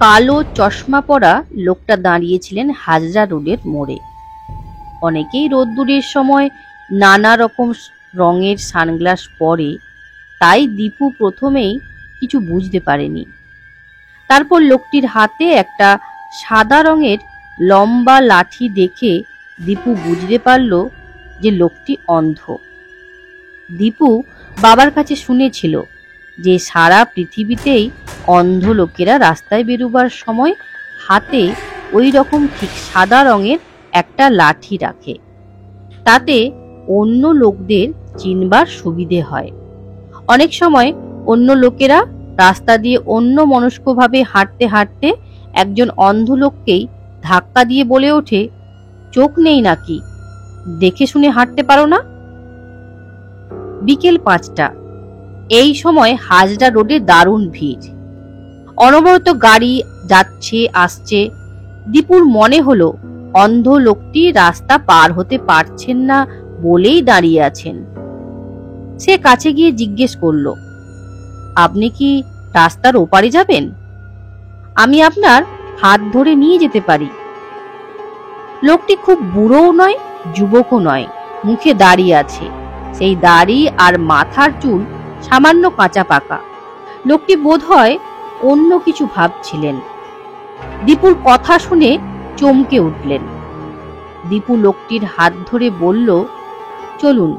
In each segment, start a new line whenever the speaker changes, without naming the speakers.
কালো চশমা পরা লোকটা দাঁড়িয়েছিলেন হাজরা রোডের মোড়ে। অনেকেই রোদ্দুরের সময় নানা রকম রঙের সানগ্লাস পরে, তাই দীপু প্রথমেই কিছু বুঝতে পারেনি। তারপর লোকটির হাতে একটা সাদা রঙের লম্বা লাঠি দেখে দীপু বুঝতে পারল যে লোকটি অন্ধ। দীপু বাবার কাছে শুনেছিল যে সারা পৃথিবীতেই অন্ধ লোকেরা রাস্তায় বেরোবার সময় হাতে ওই রকম ঠিক সাদা রঙের একটা লাঠি রাখে, তাতে অন্য লোকদের চিনবার সুবিধে হয়। অনেক সময় অন্য লোকেরা রাস্তা দিয়ে অন্য মনস্কভাবে হাঁটতে হাঁটতে একজন অন্ধ লোককেই ধাক্কা দিয়ে বলে ওঠে, চোখ নেই নাকি, দেখে শুনে হাঁটতে পারো না? বিকেল 5টা। এই সময় হাজরা রোডে দারুণ ভিড়, অনবরত গাড়ি যাচ্ছে আসছে। দীপুর মনে হলো অন্ধ লোকটি রাস্তা পার হতে পারছেন না বলেই দাঁড়িয়ে আছেন। সে কাছে গিয়ে জিজ্ঞেস করলো, আপনি কি রাস্তার ওপারে যাবেন? আমি আপনার হাত ধরে নিয়ে যেতে পারি। লোকটি খুব বুড়োও নয়, যুবকও নয়, মুখে দাড়ি আছে। সেই দাড়ি আর মাথার চুল সামান্য কাঁচা পাকা। লোকটি বোধহয় অন্য কিছু ভাবছিলেন। দীপুর কথা শুনে চমকে উঠলেন। দীপু লোকটির হাত ধরে বলল, চলুন,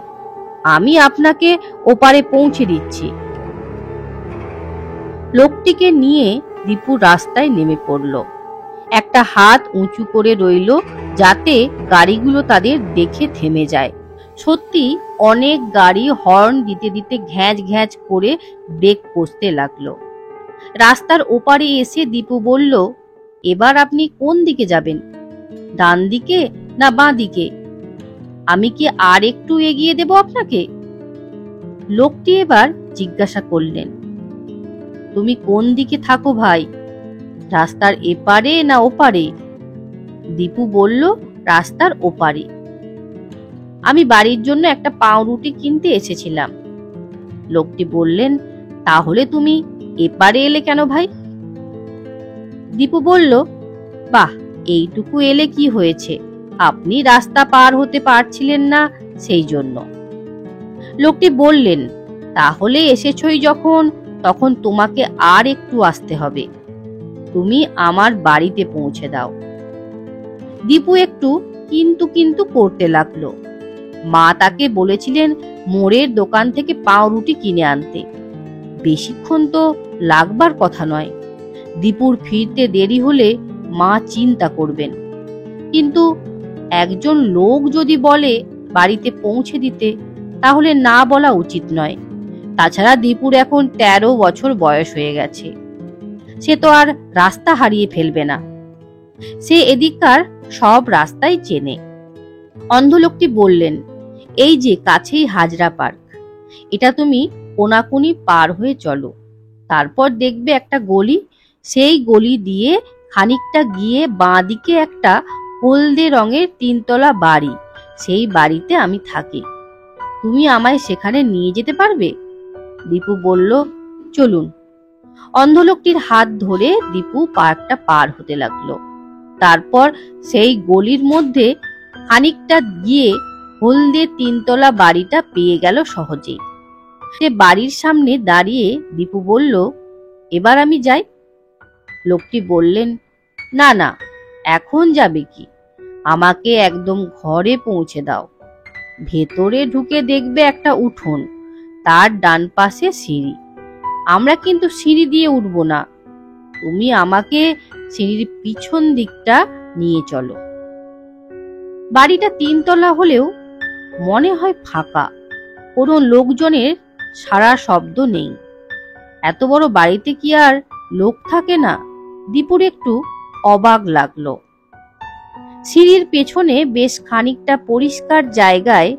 আমি আপনাকে ওপারে পৌঁছে দিচ্ছি। লোকটিকে নিয়ে দীপু রাস্তায় নেমে পড়ল। একটা হাত উঁচু করে রইল যাতে গাড়িগুলো তাদের দেখে থেমে যায়। সত্যি অনেক গাড়ি হর্ন দিতে দিতে ঘ্যাঁচ ঘ্যাঁচ করে ব্রেক কষতে লাগলো। রাস্তার ওপারে এসে দীপু বলল, এবার আপনি কোন দিকে যাবেন, ডান দিকে না বাঁ দিকে? আমি কি আর একটু এগিয়ে দেব আপনাকে? লোকটি এবার জিজ্ঞাসা করলেন, তুমি কোন দিকে থাকো ভাই, রাস্তার এপারে না ওপারে? দীপু বলল, রাস্তার ওপারে। আমি বাড়ির জন্য একটা পাউরুটি কিনতে এসেছিলাম। লোকটি বললেন, তাহলে তুমি এপারে এলে কেন ভাই? দীপু বলল, বাহ, এইটুকু এলে কি হয়েছে, আপনি রাস্তা পার হতে পারছিলেন না সেই জন্য। লোকটি বললেন, তাহলে এসেছই যখন, তখন তোমাকে আর একটু আসতে হবে। তুমি আমার বাড়িতে পৌঁছে দাও। দীপু একটু কিন্তু কিন্তু করতে লাগলো। মা তাকে বলেছিলেন মোড়ের দোকান থেকে পাউরুটি কিনে আনতে। বেশিক্ষণ তো লাগবার কথা নয়। দীপুর ফিরতে দেরি হলে মা চিন্তা করবেন। কিন্তু একজন লোক যদি বলে বাড়িতে পৌঁছে দিতে, তাহলে না বলা উচিত নয়। তাছাড়া দীপুর এখন 13 বছর বয়স হয়ে গেছে। সে তো আর রাস্তা হারিয়ে ফেলবে না। সে এদিককার সব রাস্তাই চেনে। অন্ধ লোকটি বললেন, এই যে কাছেই হাজরা পার্ক, এটা তুমি কোনাকুনি পার হয়ে চলো। তারপর দেখবে একটা গলি, সেই গলি দিয়ে খানিকটা গিয়ে বাঁ দিকে একটা হলদে রঙের 3তলা বাড়ি, সেই বাড়িতে আমি থাকি। তুমি আমায় সেখানে নিয়ে যেতে পারবে? দীপু বলল, চলুন। অন্ধ লোকটির হাত ধরে দীপু পার্কটা পার হতে লাগলো। তারপর সেই গলির মধ্যে খানিকটা গিয়ে হলদে 3তলা বাড়িটা পেয়ে গেল সহজেই। সে বাড়ির সামনে দাঁড়িয়ে দীপু বলল, এবার আমি যাই? লোকটি বললেন, না না, এখন যাবে কি, আমাকে একদম ঘরে পৌঁছে দাও। ভেতরে ঢুকে দেখবে একটা উঠোন, তার ডান পাশে সিঁড়ি। আমরা কিন্তু সিঁড়ি দিয়ে উঠবো না, তুমি আমাকে সিঁড়ির পিছন দিকটা নিয়ে চলো। বাড়িটা 3তলা হলেও মনে হয় ফাঁকা, কোনো লোকজনের সারা শব্দ নেই। এত বড় বাড়িতে কি আর লোক থাকে না? দীপুর একটু অবাক লাগলো। সিঁড়ির পেছনে বেশ খানিকটা পরিষ্কার জায়গায়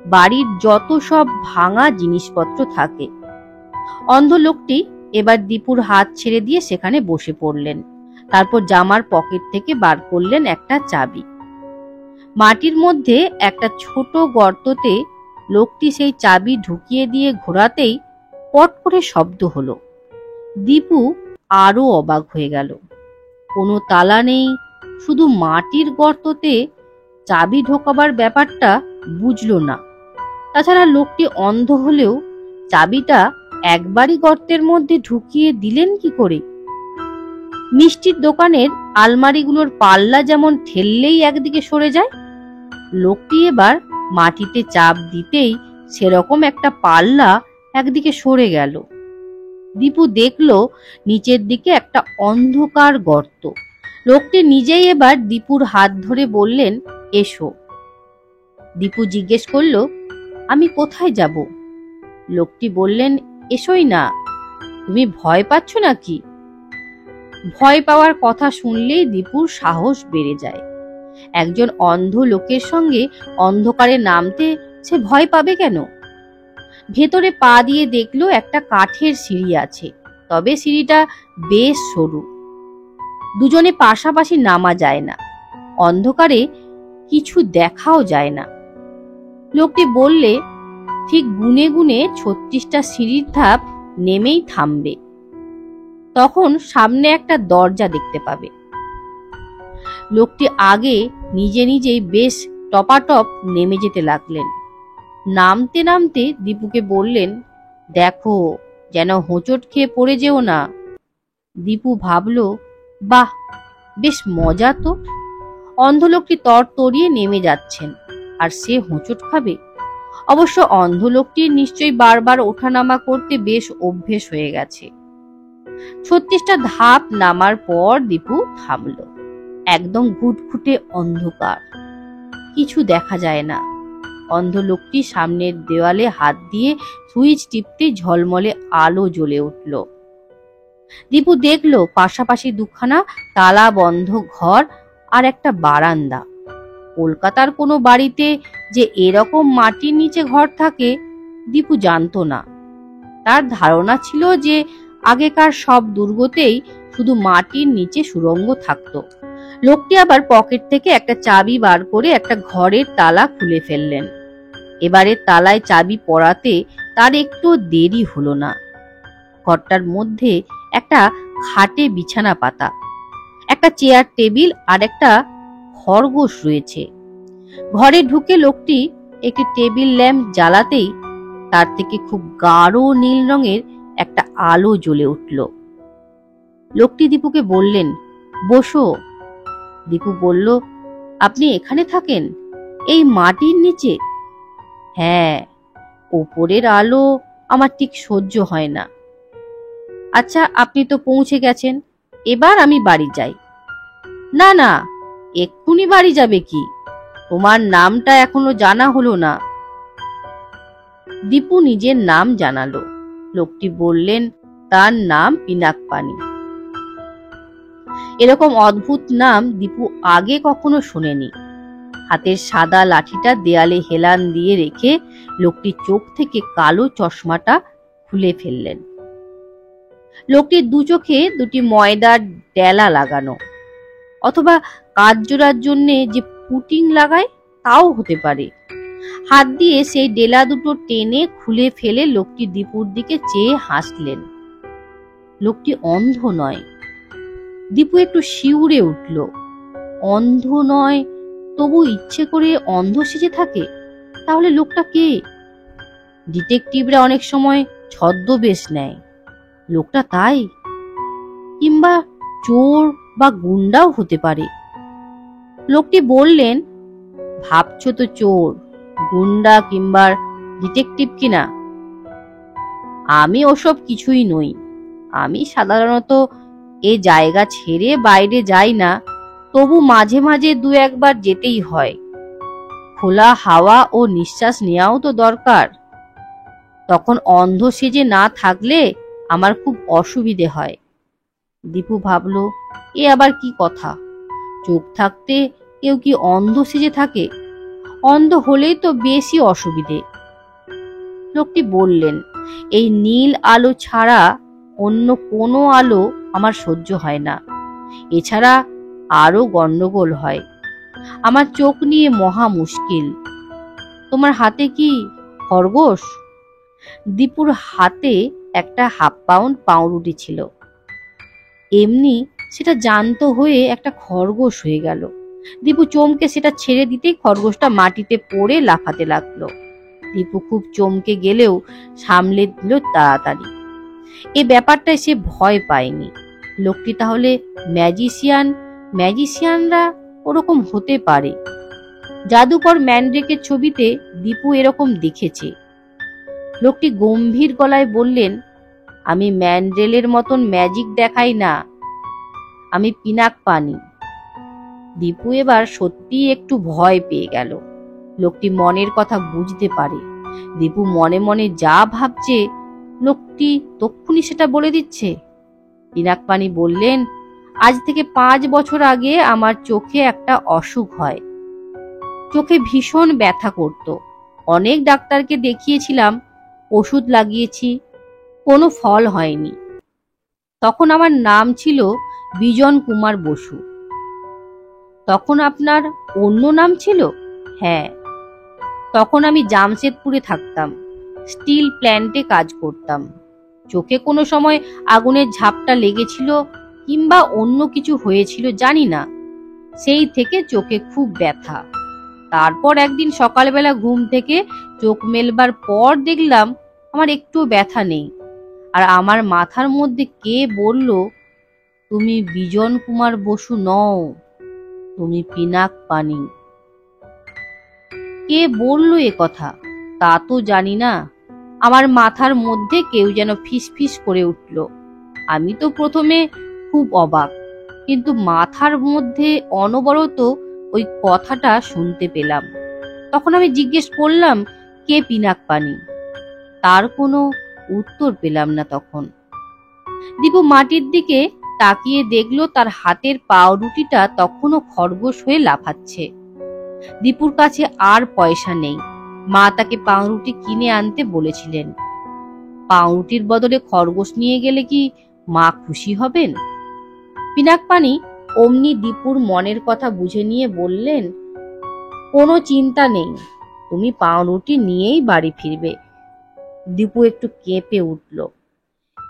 বাড়ির যত সব ভাঙা জিনিসপত্র থাকে। অন্ধ লোকটি এবার দীপুর হাত ছেড়ে দিয়ে সেখানে বসে পড়লেন। তারপর জামার পকেট থেকে বার করলেন একটা চাবি। মাটির মধ্যে একটা ছোট গর্ততে লোকটি সেই চাবি ঢুকিয়ে দিয়ে ঘোরাতেই পট করে শব্দ হলো। দীপু আরো অবাক হয়ে গেল। কোনো তালা নেই, শুধু মাটির গর্ততে চাবি ঢোকাবার ব্যাপারটা বুঝলো না। তাছাড়া লোকটি অন্ধ হলেও চাবিটা একবারই গর্তের মধ্যে ঢুকিয়ে দিলেন কি করে? মিষ্টির দোকানের আলমারিগুলোর পাল্লা যেমন ঠেললেই একদিকে সরে যায়, লোকটি এবার মাটিতে চাপ দিতেই সেরকম একটা পাল্লা একদিকে সরে গেল। দীপু দেখলো নিচের দিকে একটা অন্ধকার গর্ত। লোকটি নিজেই এবার দীপুর হাত ধরে বললেন, এসো। দীপু জিজ্ঞেস করলো, আমি কোথায় যাব? লোকটি বললেন, এসোই না, তুমি ভয় পাচ্ছ নাকি? ভয় পাওয়ার কথা শুনলেই দীপুর সাহস বেড়ে যায়। একজন অন্ধ লোকের সঙ্গে অন্ধকারে নামতে সে ভয় পাবে কেন? ভেতরে পা দিয়ে দেখলো একটা কাঠের সিঁড়ি আছে, তবে সিঁড়িটা বেশ সরু। দুজনে পাশাপাশি নামা যায় না, অন্ধকারে কিছু দেখাও যায় না। লোকটি বললে, ঠিক গুনে গুনে 36টা সিঁড়ির ধাপ নেমেই থামবে, তখন সামনে একটা দরজা দেখতে পাবে। লোকটি আগে নিজে নিজেই বেশ টপাটপ নেমে যেতে লাগলেন। নামতে নামতে দীপুকে বললেন, দেখো যেন হোঁচট খেয়ে পড়ে যেও না। দীপু ভাবলো, বাহ, বেশ মজা তো। অন্ধ লোকটি তরতরিয়ে নেমে যাচ্ছেন, আর সে হোঁচট খাবে? অবশ্য অন্ধ লোকটির নিশ্চয়ই বারবার ওঠানামা করতে বেশ অভ্যেস হয়ে গেছে। 36টা ধাপ নামার পর দীপু থামল। একদম ঘুটঘুটে অন্ধকার, কিছু দেখা যায় না। অন্ধ লোকটি সামনের দেওয়ালে হাত দিয়ে সুইচ টিপতে ঝলমলে আলো জ্বলে উঠল। দীপু দেখলো পাশাপাশি দুখানা তালা বন্ধ ঘর আর একটা বারান্দা। কলকাতার কোনো বাড়িতে যে এরকম মাটির নিচে ঘর থাকে দীপু জানতো না। তার ধারণা ছিল যে আগেকার সব দুর্গতেই শুধু মাটির নিচে সুড়ঙ্গ থাকতো। লোকটি আবার পকেট থেকে একটা চাবি বার করে একটা ঘরের তালা খুলে ফেললেন। এবারে তালায় চাবি পড়াতে তার একটু দেরি হলো না। ঘরটার মধ্যে একটা খাটে বিছানা পাতা, একটা চেয়ার টেবিল আর একটা খরগোশ রয়েছে। ঘরে ঢুকে লোকটি একটি টেবিল ল্যাম্প জ্বালাতেই তার থেকে খুব গাঢ় নীল রঙের একটা আলো জ্বলে উঠল। লোকটি দীপুকে বললেন, বসো। দীপু বলল, আপনি এখানে থাকেন, এই মাটির নিচে? হ্যাঁ, ওপরের আলো আমার ঠিক সহ্য হয় না। আচ্ছা, আপনি তো পৌঁছে গেছেন, এবার আমি বাড়ি যাই। না না, এক্ষুনি বাড়ি যাবে কি? তোমার নামটা এখনো জানা হলো না। দীপু নিজের নাম জানালো। লোকটি বললেন, তার নাম পিনাকপানি। এরকম অদ্ভুত নাম দীপু আগে কখনো শোনেনি। হাতের সাদা লাঠিটা দেয়ালে হেলান দিয়ে রেখে লোকটি চোখ থেকে কালো চশমাটা খুলে ফেললেন। লোকটির দু চোখে দুটি ময়দার ডেলা লাগানো, অথবা কাজ জোড়ার জন্য যে পুটিং লাগায় তাও হতে পারে। হাত দিয়ে সেই ডেলা দুটো টেনে খুলে ফেলে লোকটি দীপুর দিকে চেয়ে হাসলেন। লোকটি অন্ধ নয়। দীপু একটু শিউরে উঠল। অন্ধ নয়, তবু ইচ্ছে করে অন্ধ সেজে থাকে? তাহলে লোকটা কে? ডিটেকটিভরা অনেক সময় ছদ্মবেশ নেয়, লোকটা তাই? কিংবা চোর বা গুন্ডাও হতে পারে। লোকটি বললেন, ভাবছো তো চোর, গুন্ডা কিংবা ডিটেকটিভ কিনা? আমি ওসব কিছুই নই। আমি সাধারণত এ জায়গা ছেড়ে বাইরে যাই না, তবু মাঝে মাঝে দু একবার যেতেই হয়। খোলা হাওয়া ও নিঃশ্বাস নেওয়াও তো দরকার। তখন অন্ধ সেজে না থাকলে আমার খুব অসুবিধে হয়। দীপু ভাবল, এ আবার কি কথা? চোখ থাকতে কেউ কি অন্ধ সেজে থাকে? অন্ধ হলেই তো বেশি অসুবিধে। লোকটি বললেন, এই নীল আলো ছাড়া অন্য কোনো আলো আমার সহ্য হয় না। এছাড়া আরো গন্ডগোল হয়। আমার চোখ নিয়ে মহা মুশকিল। তোমার হাতে কি খরগোশ? দীপুর হাতে একটা হাফ পাউন্ড পাউরুটি ছিল। এমনি সেটা জ্যান্ত হয়ে একটা খরগোশ হয়ে গেল। দীপু চমকে সেটা ছেড়ে দিতেই খরগোশটা মাটিতে পড়ে লাফাতে লাগলো। দীপু খুব চমকে গেলেও সামলে দিল তাড়াতাড়ি। এই ব্যাপারটায় সে ভয় পায়নি। লোকটি তাহলে ম্যাজিশিয়ান? ম্যাজিশিয়ানরা ওরকম হতে পারে। জাদুকর ম্যান্ড্রেকের ছবিতে দীপু এরকম দেখেছে। লোকটি গম্ভীর গলায় বললেন, আমি ম্যান্ড্রেলের মতন ম্যাজিক দেখাই না, আমি পিনাক পানি। দীপু এবার সত্যি একটু ভয় পেয়ে গেল। লোকটি মনের কথা বুঝতে পারে। দীপু মনে মনে যা ভাবছে লোকটি তক্ষুনি সেটা বলে দিচ্ছে। পিনাক পানি বললেন, আজ থেকে 5 বছর আগে আমার চোখে একটা অসুখ হয়। চোখে ভীষণ ব্যথা করত। অনেক ডাক্তারকে দেখিয়েছিলাম, ওষুধ লাগিয়েছি, কোনো ফল হয়নি। তখন আমার নাম ছিল বিজন কুমার বসু। তখন আপনার অন্য নাম ছিল? হ্যাঁ। তখন আমি জামশেদপুরে থাকতাম, স্টিল প্ল্যান্টে কাজ করতাম। চোখে কোনো সময় আগুনের ঝাপটা লেগেছিল কিংবা অন্য কিছু হয়েছিল জানি না, সেই থেকে চোখে খুব ব্যথা। তারপর একদিন সকালবেলা ঘুম থেকে চোখ মেলবার পর দেখলাম আমার একটু ব্যথা নেই। আর আমার মাথার মধ্যে কে বলল, তুমি বিজন কুমার বসু নও, তুমি পিনাক পানি। কে বলল এ কথা তা তো জানি না। আমার মাথার মধ্যে কেউ যেন ফিসফিস করে উঠল। আমি তো প্রথমে খুব অবাক, কিন্তু মাথার মধ্যে অনবরত ওই কথাটা শুনতে পেলাম। তখন আমি জিজ্ঞেস করলাম, কে পিনাক পানি? তার কোনো উত্তর পেলাম না তখন। দীপু মাটির দিকে তাকিয়ে দেখলো তার হাতের পাউরুটিটা তখনও খরগোশ হয়ে লাফাচ্ছে। দীপুর কাছে আর পয়সা নেই। মা তাকে পাউরুটি কিনে আনতে বলেছিলেন। পাউরুটির বদলে খরগোশ নিয়ে গেলে কি মা খুশি হবেন? পিনাক পানি অমনি দীপুর মনের কথা বুঝে নিয়ে বললেন, কোনো চিন্তা নেই, তুমি পাউরুটি নিয়েই বাড়ি ফিরবে। দীপু একটু কেঁপে উঠল।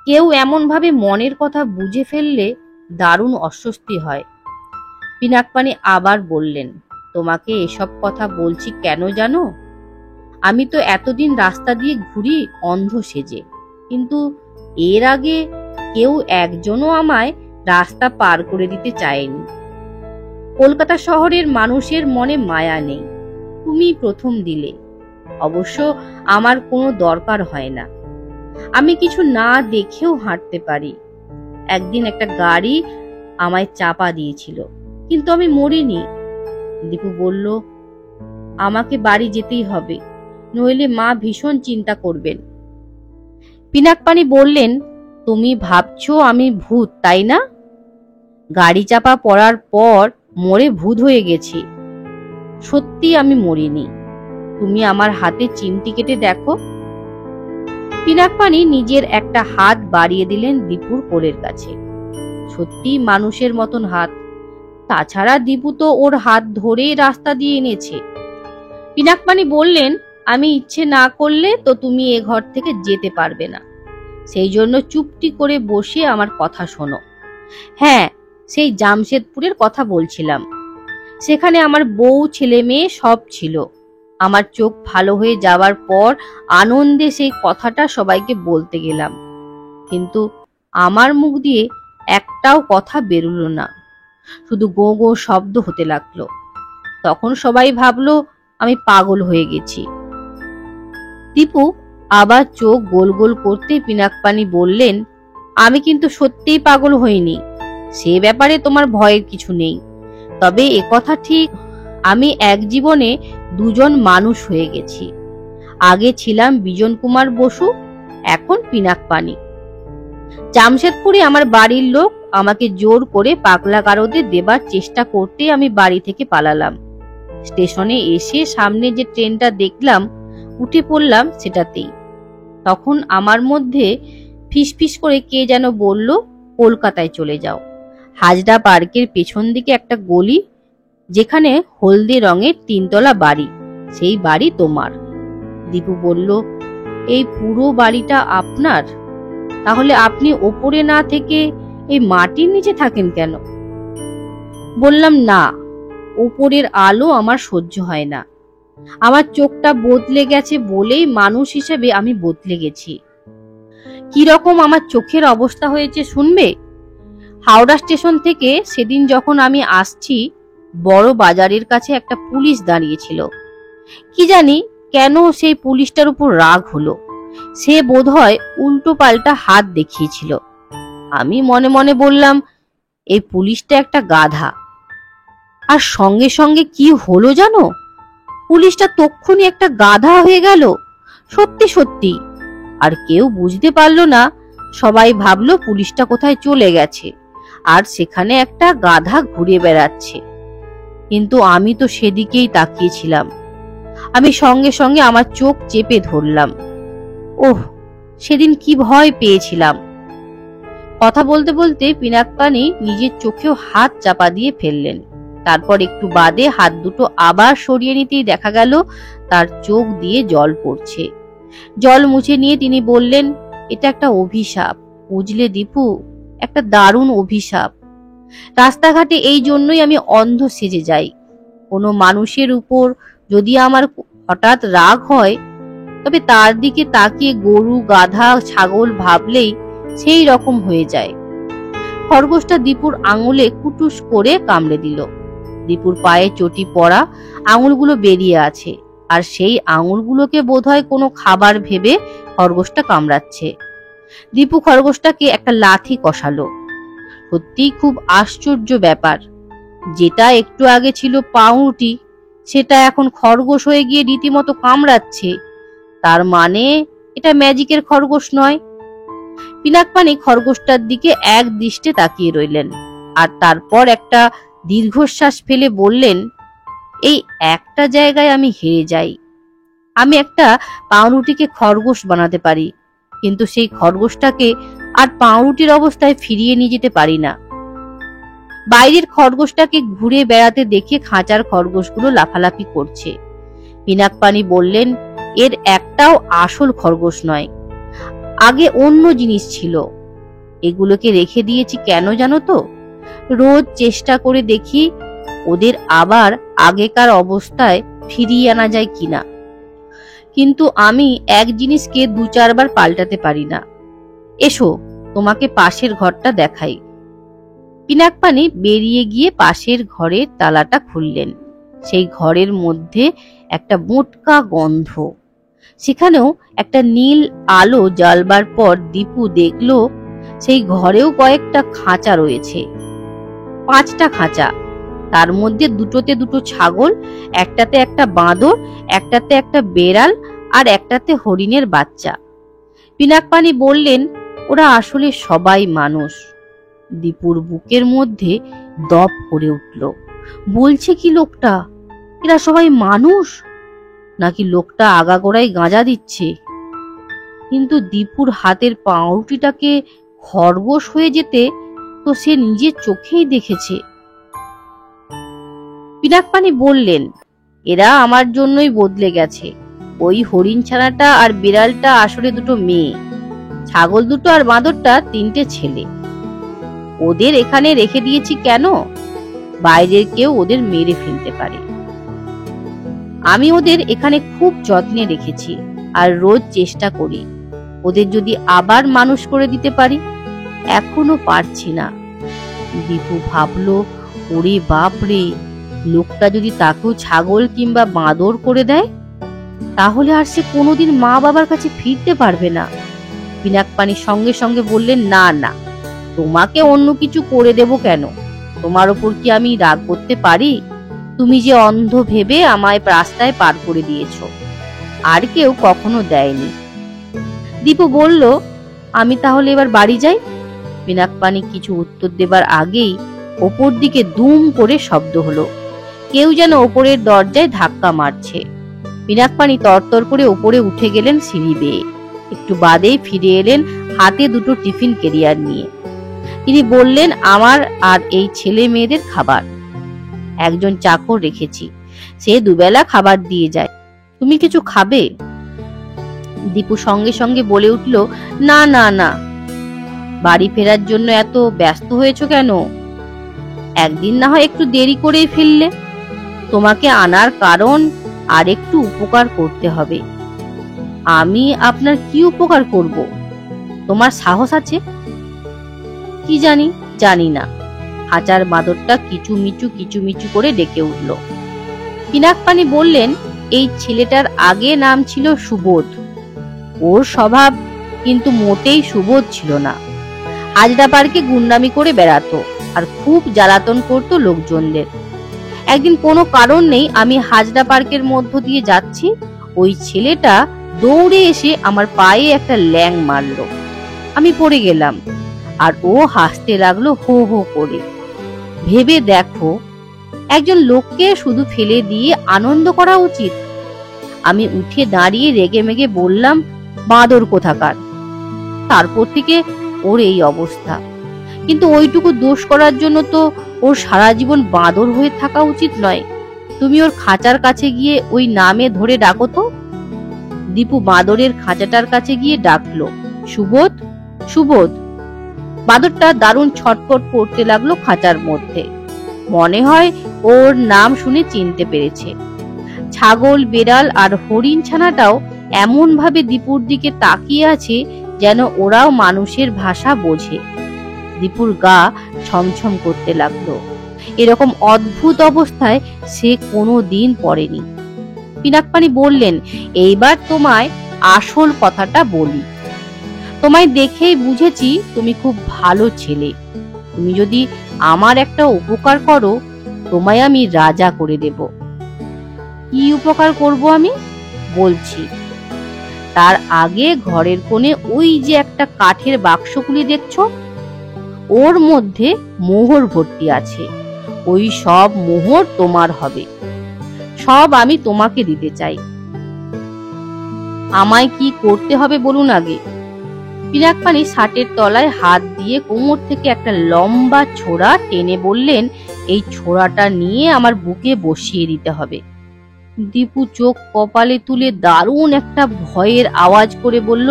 কেউ এমন ভাবে মনের কথা বুঝে ফেললে দারুণ অস্বস্তি হয়। পিনাক পানি আবার বললেন, তোমাকে এসব কথা বলছি কেন জানো? আমি তো এতদিন রাস্তা দিয়ে ঘুরি অন্ধ সেজে, কিন্তু এর আগে কেউ একজনও আমায় রাস্তা পার করে দিতে চায়নি। কলকাতা শহরের মানুষের মনে মায়া নেই, তুমি প্রথম দিলে। অবশ্য আমার কোনো দরকার হয় না, আমি কিছু না দেখেও হাঁটতে পারি। একদিন একটা গাড়ি আমায় চাপা দিয়েছিল, কিন্তু আমি মরিনি। দীপু বলল, আমাকে বাড়ি যেতেই হবে, নইলে মা ভীষণ চিন্তা করবেন। পিনাক পানি বললেন, তুমি ভাবছো আমি ভূত, তাই না? গাড়ি চাপা পড়ার পর মরে ভূত হয়ে গেছি। সত্যি আমি মরিনি, তুমি আমার হাতে চিমটি কেটে দেখো। পিনাক পানি নিজের একটা হাত বাড়িয়ে দিলেন দীপুর কোলের কাছে। সত্যি মানুষের মতন হাত। তাছাড়া দীপু তো ওর হাত ধরেই রাস্তা দিয়ে এনেছে। পিনাক পানি বললেন, আমি ইচ্ছে না করলে তো তুমি এ ঘর থেকে যেতে পারবে না, সেই জন্য চুপটি করে বসে আমার কথা শোনো। হ্যাঁ, সেই জামশেদপুরের কথা বলছিলাম। সেখানে আমার বউ, ছেলে মেয়ে সব ছিল। আমার চোখ ভালো হয়ে যাওয়ার পর আনন্দে সেই কথাটা সবাইকে বলতে গেলাম, কিন্তু আমার মুখ দিয়ে একটাও কথা বেরোলো না, শুধু গো গো শব্দ হতে লাগলো। তখন সবাই ভাবলো আমি পাগল হয়ে গেছি। দীপু আবার চোখ গোল গোল করতে পিনাক পানি বললেন, আমি কিন্তু সত্যিই পাগল হইনি, সে ব্যাপারে তোমার ভয়ের কিছু নেই। তবে একথা ঠিক, আমি এক জীবনে দুজন মানুষ হয়ে গেছি। আগে ছিলাম বিজন কুমার বসু, এখন পিনাক পানি। জামশেদপুরে আমার বাড়ির লোক আমাকে জোর করে পাগলা গারদে দেবার চেষ্টা করতে আমি বাড়ি থেকে পালালাম। স্টেশনে এসে সামনে যে ট্রেনটা দেখলাম উঠে পড়লাম সেটাতেই। তখন আমার মধ্যে ফিসফিস করে কে যেন বলল, কলকাতায় চলে যাও। হাজরা পার্কের পেছন দিকে একটা গলি, যেখানে হলদে রঙের 3 তলা বাড়ি, সেই বাড়ি তোমার। দীপু বলল, এই পুরো বাড়িটা আপনার? তাহলে আপনি ওপরে না থেকে এই মাটির নিচে থাকেন কেন? বললাম, না, উপরের আলো আমার সহ্য হয় না। আমার চোখটা বদলে গেছে বলেই মানুষ হিসেবে আমি বদলে গেছি। কি রকম আমার চোখের অবস্থা হয়েছে শুনবে? হাওড়া স্টেশন থেকে সেদিন যখন আমি আসছি, বড় বাজারের কাছে একটা পুলিশ দাঁড়িয়েছিল। কি জানি কেন সেই পুলিশটার উপর রাগ হলো। সে বোধহয় উল্টো পাল্টা হাত দেখিয়েছিল। আমি মনে মনে বললাম, এই পুলিশটা একটা গাধা। আর সঙ্গে সঙ্গে কি হলো জানো? পুলিশটা তক্ষুনি একটা গাধা হয়ে গেল, সত্যি সত্যি। আর কেউ বুঝতে পারলো না। সবাই ভাবলো পুলিশটা কোথায় চলে গেছে আর সেখানে একটা গাধা ঘুরে বেড়াচ্ছে। কিন্তু আমি তো সেদিকেই তাকিয়েছিলাম। আমি সঙ্গে সঙ্গে আমার চোখ চেপে ধরলাম। ওহ, সেদিন কি ভয় পেয়েছিলাম! কথা বলতে বলতে পিনাকপানি নিজের চোখেও হাত চাপা দিয়ে ফেললেন। তারপর একটু বাদে হাত দুটো আবার সরিয়ে নিতেই দেখা গেল তার চোখ দিয়ে জল পড়ছে। জল মুছে নিয়ে তিনি বললেন, এটা একটা অভিশাপ, বুঝলে দীপু, একটা দারুণ অভিশাপ। রাস্তাঘাটে এই জন্যই আমি অন্ধ সেজে যাই। কোনো মানুষের উপর যদি আমার হঠাৎ রাগ হয়, তবে তার দিকে তাকিয়ে গরু, গাধা, ছাগল ভাবলেই সেই রকম হয়ে যায়। খরগোশটা দীপুর আঙুলে কুটুস করে কামড়ে দিল। দীপুর পায়ে চটি পড়া আঙুলগুলো বেরিয়ে আছে, আর সেই আঙুলগুলোকে বোধহয় কোনো খাবার ভেবে খরগোশটা কামড়াচ্ছে। দীপু খরগোশটাকে একটা লাথি কষালো। সত্যিই খুব আশ্চর্য ব্যাপার, যেটা একটু আগে ছিল পাউরুটি, সেটা এখন খরগোশ হয়ে গিয়ে রীতিমতো কামড়াচ্ছে। তার মানে এটা ম্যাজিকের খরগোশ নয়। পিনাকপানি খরগোশটার দিকে এক দৃষ্টে তাকিয়ে রইলেন, আর তারপর একটা দীর্ঘশ্বাস ফেলে বললেন, এই একটা জায়গায় আমি হেরে যাই। আমি একটা পাউরুটিকে খরগোশ বানাতে পারি, কিন্তু সেই খরগোশটাকে আর পাউরুটির অবস্থায় ফিরিয়ে নিয়ে যেতে পারি না। বাইরের খরগোশটাকে ঘুরে বেড়াতে দেখে খাঁচার খরগোশগুলো লাফালাফি করছে। পিনাকপানি বললেন, এর একটাও আসল খরগোশ নয়, আগে অন্য জিনিস ছিল। এগুলোকে রেখে দিয়েছি কেন জানো তো? রোজ চেষ্টা করে দেখি ওদের আবার আগেকার অবস্থায় ফিরিয়ে আনা যায় কিনা। কিন্তু আমি এক জিনিসকে 2-4 বার পাল্টাতে পারি না। এসো, তোমাকে পাশের ঘরটা দেখাই। পিনাকপানি বেরিয়ে গিয়ে পাশের ঘরের তালাটা খুললেন। সেই ঘরের মধ্যে একটা মোটকা গন্ধ। সেখানেও একটা নীল আলো জ্বালবার পর দীপু দেখলো সেই ঘরেও কয়েকটা খাঁচা রয়েছে। 5টা খাঁচা। তার মধ্যে দুটোতে দুটো ছাগল, একটাতে একটা বাঁদর, একটাতে একটা বেড়াল, আর একটাতে হরিণের বাচ্চা। পিনাকপানি বললেন, ওরা আসলে সবাই মানুষ। দীপুর বুকের মধ্যে দপ করে উঠল। বলছে কি লোকটা, এরা সবাই মানুষ? নাকি লোকটা আগাগোড়াই গাঁজা দিচ্ছে? কিন্তু দীপুর হাতের পাউরুটিটাকে খরগোশ হয়ে যেতে তো সে নিজের চোখেই দেখেছে। পিনাকপানি বললেন, এরা আমার জন্যই বদলে গেছে। ওই হরিণ ছানাটা আর বিড়ালটা আসলে দুটো মেয়ে, ছাগল দুটো আর বাঁদরটা 3টে ছেলে। ওদের এখানে রেখে দিয়েছি কেন? বাইরের কেউ ওদের মেরে ফেলতে পারে। আমি ওদের এখানে খুব যত্নে রেখেছি আর রোজ চেষ্টা করি ওদের যদি আবার মানুষ করে দিতে পারি। এখনো পারছি না। দীপু ভাবলো, ওরে বাপরে, লোকটা যদি তাকেও ছাগল কিংবা বাঁদর করে দেয়, তাহলে আর সে কোনোদিন মা বাবার কাছে ফিরতে পারবে না। পিনাকপানি সঙ্গে সঙ্গে বললেন, না না, তোমাকে অন্য কিছু করে দেব কেন? তোমার ওপর কি আমি রাগ করতে পারি? তুমি যে অন্ধ ভেবে আমায় রাস্তায় পার করে দিয়েছ, আর কেউ কখনো দেয়নি। দীপু বলল, আমি তাহলে এবার বাড়ি যাই। পিনাকপানি কিছু উত্তর দেবার আগেই ওপর দিকে দুম করে শব্দ হলো। কেউ যেন ওপরের দরজায় ধাক্কা মারছে। পিনাকপানি তরতর করে ওপরে উঠে গেলেন সিঁড়ি বেয়ে। একটু বাদেই ফিরে এলেন হাতে দুটো টিফিন ক্যারিয়ার নিয়ে। তিনি বললেন, আমার আর এই ছেলে মেয়েদের খাবার। একজন চাকর রেখেছি, সে দুবেলা খাবার দিয়ে যায়। তুমি কিছু খাবে? দীপু সঙ্গে সঙ্গে বলে উঠল, না না না। বাড়ি ফেরার জন্য এত ব্যস্ত হয়েছো কেন? একদিন না হয় একটু দেরি করেই ফিরলে। তোমাকে আনার কারণ আর একটু উপকার করতে হবে। আমি আপনার কি উপকার করব? তোমার সাহস আছে? কি জানি, জানি না। খাঁচার বাঁদরটা কিচুমিচু করে ডেকে উঠল। পিনাকপানি বললেন, এই ছেলেটার আগে নাম ছিল সুবোধ। ওর স্বভাব কিন্তু মোটেই সুবোধ ছিল না। হাজরা পার্কে গুন্ডামি করে বেড়াতো আর খুব জ্বালাতন করতো লোকজনদের। একদিন কোনো কারণ নেই আমি হাজরা পার্কের মধ্য দিয়ে যাচ্ছি, ওই ছেলেটা দৌড়ে এসে আমার পায়ে একটা ল্যাং মারলো। আমি পড়ে গেলাম আর ও হাসতে লাগলো হো হো করে। ভেবে দেখো, একজন লোককে শুধু ফেলে দিয়ে আনন্দ করা উচিত? আমি উঠে দাঁড়িয়ে রেগে মেগে বললাম, বাঁদর কোথাকার। তারপর থেকে ওর এই অবস্থা। কিন্তু ওইটুকু দোষ করার জন্য তো ওর সারা জীবন বাঁদর হয়ে থাকা উচিত নয়। তুমি ওর খাঁচার কাছে গিয়ে ওই নামে ধরে ডাকো তো। দীপু বাঁদরের খাঁচাটার কাছে গিয়ে ডাকলো, সুবোধ, সুবোধ। বাঁদরটা দারুণ ছটফট করতে লাগলো খাঁচার মধ্যে। মনে হয় ওর নাম শুনে চিনতে পেরেছে। ছাগল, বেড়াল আর হরিণ ছানাটাও এমন ভাবে দীপুর দিকে তাকিয়ে আছে যেন ওরাও মানুষের ভাষা বোঝে। দীপুর গা ছমছম করতে লাগলো। এরকম অদ্ভুত অবস্থায় সে কোনো দিন পড়েনি। পিনাকপানি বললেন, এইবার তোমায় আসল কথাটা বলি। তোমায় দেখেই বুঝেছি তুমি খুব ভালো ছেলে। তুমি যদি আমার একটা উপকার করো, তোমায় আমি রাজা করে দেব। কি উপকার করব আমি? বলছি। তার আগে ঘরের কোণে ওই যে একটা কাঠের বাক্সগুলি দেখছো, ওর মধ্যে মোহর ভর্তি আছে। ওই সব মোহর তোমার হবে। সব আমি তোমাকে দিতে চাই। আমায় কি করতে হবে বলুন আগে। পিনাকপানি শার্টের তলায় হাত দিয়ে কোমর থেকে একটা লম্বা ছোরা টেনে বললেন, এই ছোরাটা নিয়ে আমার বুকে বসিয়ে দিতে হবে। দীপু চোখ কপালে তুলে দারুণ একটা ভয়ের আওয়াজ করে বলল,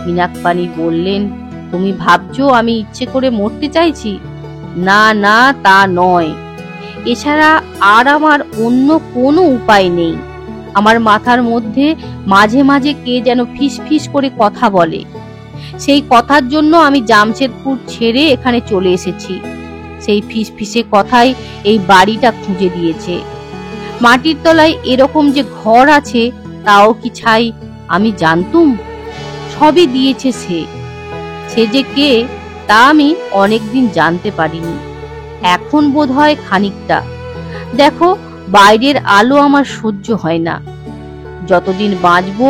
পিনাকপানি বললেন, তুমি ভাবছো আমি ইচ্ছে করে মরতে চাইছি? না না, তা নয়। এছাড়া আর আমার অন্য কোনো উপায় নেই। আমার মাথার মধ্যে মাঝে মাঝে কে যেন ফিস ফিস করে কথা বলে। সেই কথার জন্য আমি জামশেদপুর ছেড়ে এখানে চলে এসেছি। সেই ফিস ফিসে কথাই এই বাড়িটা খুঁজে দিয়েছে। মাটির তলায় এরকম যে ঘর আছে তাও কি ছাই আমি জানতুম? সবই দিয়েছে সে। সে যে কে তা আমি অনেকদিন জানতে পারিনি। এখন বোধ হয় খানিকটা। দেখো, বাইরের আলো আমার সহ্য হয় না। যতদিন বাঁচবো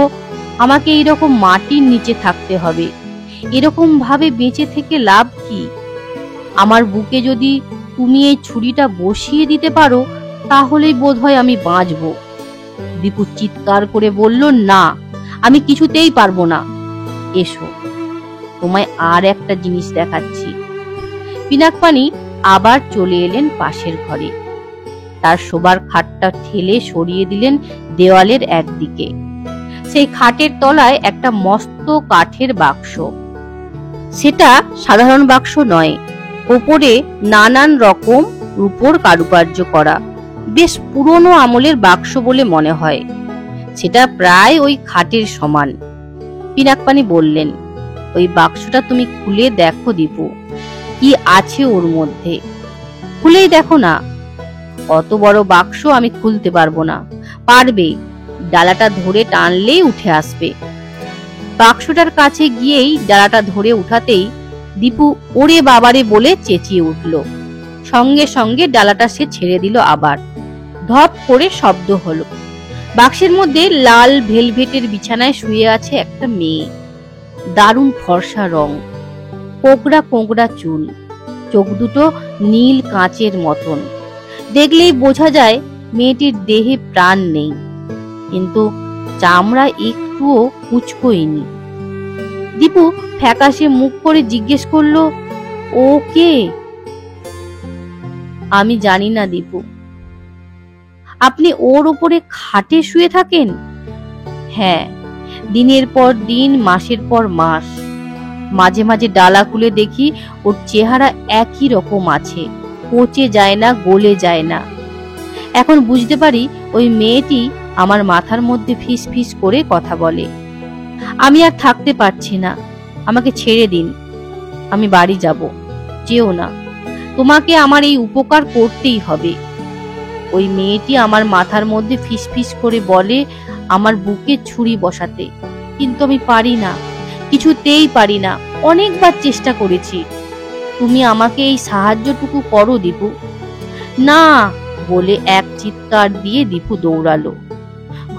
আমাকে এইরকম মাটির নিচে থাকতে হবে। এরকম ভাবে বেঁচে থেকে লাভ কি? আমার বুকে যদি তুমি এই ছুরিটা বসিয়ে দিতে পারো, তাহলেই বোধ হয় আমি বাঁচবো। দীপু চিৎকার করে বলল, না, আমি কিছুতেই পারবো না। এসো, তোমায় আর একটা জিনিস দেখাচ্ছি। পিনাকপানি আবার চলে এলেন পাশের ঘরে। তার শোবার খাটটা ঠেলে সরিয়ে দিলেন দেওয়ালের একদিকে। সেই খাটের তলায় একটা মস্ত কাঠের বাক্স। সেটা সাধারণ বাক্স নয়, ওপরে নানান রকম রূপোর কারুকার্য করা। বেশ পুরনো আমলের বাক্স বলে মনে হয়। সেটা প্রায় ওই খাটের সমান। পিনাকপানি বললেন, ওই বাক্সটা তুমি খুলে দেখো দীপু, কি আছে ওর মধ্যে। খুলেই দেখো না। অত বড় বাক্স আমি খুলতে পারবো না। পারবে, ডালাটা ধরে টানলেই উঠে আসবে। বাক্সটার কাছে গিয়েই ডালাটা ধরে উঠাতেই দীপু ওরে বাবারে বলে চেঁচিয়ে উঠল। সঙ্গে সঙ্গে ডালাটা সে ছেড়ে দিল। আবার ধপ করে শব্দ হলো। বাক্সের মধ্যে লাল ভেলভেটের বিছানায় শুয়ে আছে একটা মেয়ে। দারুণ ফর্সা রং, কোঁকড়া কোঁকড়া চুল, চোখ দুটো নীল কাঁচের মতন। দেখলেই বোঝা যায় মেয়েটির দেহে প্রাণ নেই, কিন্তু চামড়া একটুও কুঁচকোয়নি। দীপু ফ্যাকাশে মুখ করে জিজ্ঞেস করলো, ও কে? আমি জানি না দীপু। আপনি ওর উপরে খাটে শুয়ে থাকেন? হ্যাঁ, দিনের পর দিন, মাসের পর মাস। মাঝে মাঝে ডালা খুলে দেখি ওর চেহারা একই রকম আছে, পচে যায় না, গলে যায় না। এখন বুঝতে পারি ওই মেয়েটি আমার মাথার মধ্যে ফিস ফিস করে কথা বলে। আমি আর থাকতে পারছি না, আমাকে ছেড়ে দিন, আমি বাড়ি যাব। যেও না, তোমাকে আমার এই উপকার করতেই হবে। ওই মেয়েটি আমার মাথার মধ্যে ফিস ফিস করে বলে আমার বুকে ছুরি বসাতে, কিন্তু আমি পারি না, কিছুতেই পারি না। অনেকবার চেষ্টা করেছি, তুমি আমাকে এই সাহায্যটুকু করো দীপু। না বলে এক চিৎকার দিয়ে দীপু দৌড়ালো,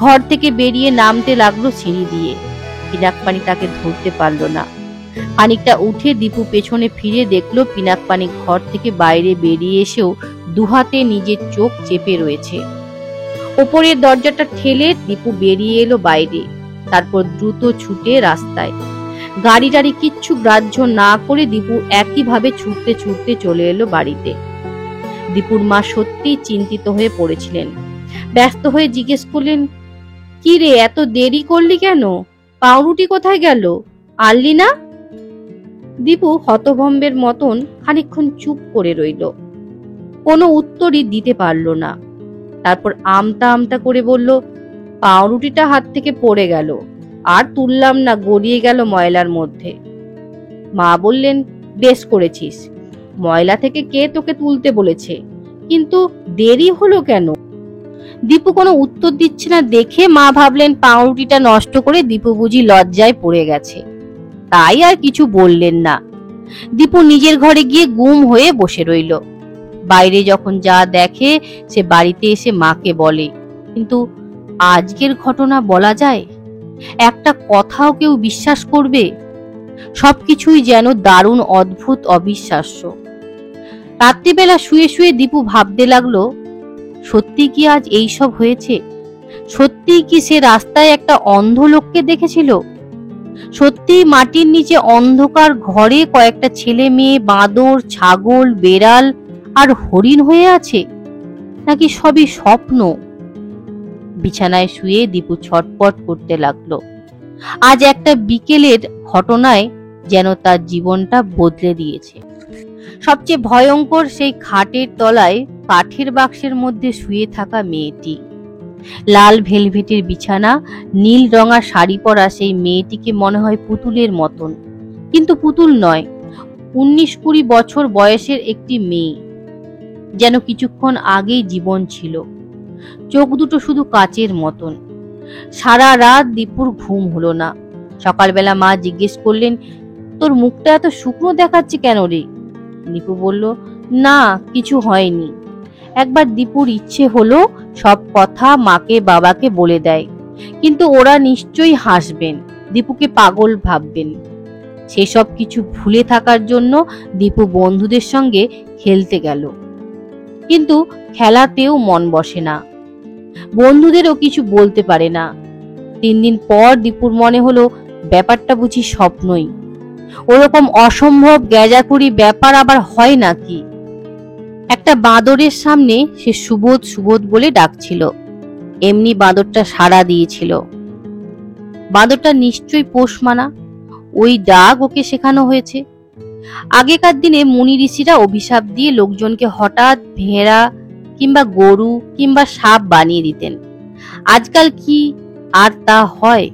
ঘর থেকে বেরিয়ে নামতে লাগলো সিঁড়ি দিয়ে। পিনাকপানি তাকে ধরতে পারলো না। খানিকটা উঠে দীপু পেছনে ফিরে দেখলো পিনাকপানি ঘর থেকে বাইরে বেরিয়ে এসেও দুহাতে নিজের চোখ চেপে রয়েছে। ওপরের দরজাটা ঠেলে দীপু বেরিয়ে এলো বাইরে, তারপর দ্রুত ছুটে রাস্তায়। গাড়ি টাড়ি কিচ্ছু গ্রাহ্য না করে দীপু একইভাবে ছুটতে ছুটতে চলে এলো বাড়িতে। দীপুর মা সত্যি চিন্তিত হয়ে পড়েছিলেন। ব্যস্ত হয়ে জিজ্ঞেস করলেন, কি রে, এত দেরি করলি কেন? পাউরুটি কোথায় গেল, আনলি না? দীপু হতভম্বের মতন খানিকক্ষণ চুপ করে রইল, কোনো উত্তরই দিতে পারল না। তারপর আমতা আমতা করে বলল, পাউরুটিটা হাত থেকে পড়ে গেল, আর তুললাম না, গড়িয়ে গেল ময়লার মধ্যে। মা বললেন, বেশ করেছিস, ময়লা থেকে কে তোকে তুলতে বলেছে, কিন্তু দেরি হলো কেন? দীপু কোনো উত্তর দিচ্ছে না দেখে মা ভাবলেন পাউরুটিটা নষ্ট করে দীপু বুঝি লজ্জায় পড়ে গেছে, তাই আর কিছু বললেন না। দীপু নিজের ঘরে গিয়ে গুম হয়ে বসে রইল। বাইরে যখন যা দেখে সে বাড়িতে এসে মাকে বলে, কিন্তু আজকের ঘটনা বলা যায়? একটা কথাও কেউ বিশ্বাস করবে? সবকিছুই যেন দারুণ অদ্ভুত, অবিশ্বাস্য। রাত্রিবেলা শুয়ে শুয়ে দীপু ভাবতে লাগলো, সত্যি কি আজ এইসব হয়েছে? সত্যি কি সে রাস্তায় একটা অন্ধ লোককে দেখেছিল? সত্যি মাটির নিচে অন্ধকার ঘরে কয়েকটা ছেলে মেয়ে বাঁদর, ছাগল, বেড়াল আর হরিণ হয়ে আছে, নাকি সবই স্বপ্ন? বিছানায় শুয়ে দীপু ছটপট করতে লাগলো। আজ একটা বিকেলের ঘটনায় যেন তার জীবনটা বদলে দিয়েছে। সবচেয়ে ভয়ঙ্কর সেই খাটের তলায় কাঠের বাক্সের মধ্যে শুয়ে থাকা মেয়েটি। লাল ভেলভেটের বিছানা, নীল রঙা শাড়ি পরা সেই মেয়েটিকে মনে হয় পুতুলের মতন, কিন্তু পুতুল নয়, 19-20 বছর বয়সের একটি মেয়ে, যেন কিছুক্ষণ আগেই জীবন ছিল। চোখ দুটো শুধু কাচের মতন। সারা রাত দীপুর ঘুম হলো না। সকালবেলা মা জিজ্ঞেস করলেন, তোর মুখটা এত শুকনো দেখাচ্ছে কেন রে? দীপু বলল, না কিছু হয়নি। একবার দীপুর ইচ্ছে হলো সব কথা মাকে বাবাকে বলে দেয়, কিন্তু ওরা নিশ্চয়ই হাসবেন, দীপুকে পাগল ভাববেন। সেসব কিছু ভুলে থাকার জন্য দীপু বন্ধুদের সঙ্গে খেলতে গেল, কিন্তু খেলাতেও মন বসে না, বন্ধুদেরও কিছু বলতে পারে না। 3 দিন পর দীপুর মনে হলো ব্যাপারটা বুঝি স্বপ্নই। ওরকম অসম্ভব গ্যাজাকুড়ি ব্যাপার আবার হয় নাকি? একটা বাঁদরের সামনে সে সুবোধ সুবোধ বলে ডাকছিল, এমনি বাঁদরটা সাড়া দিয়েছিল। বাঁদরটা নিশ্চয়ই পোষ মানা, ওই ডাক ওকে শেখানো হয়েছে। আগেকার দিনে মুনি ঋষিরা অভিশাপ দিয়ে লোকজনকে হঠাৎ ভেড়া কিংবা গরু কিংবা সাপ বানিয়ে দিতেন। আজকাল কি আর তা হয়?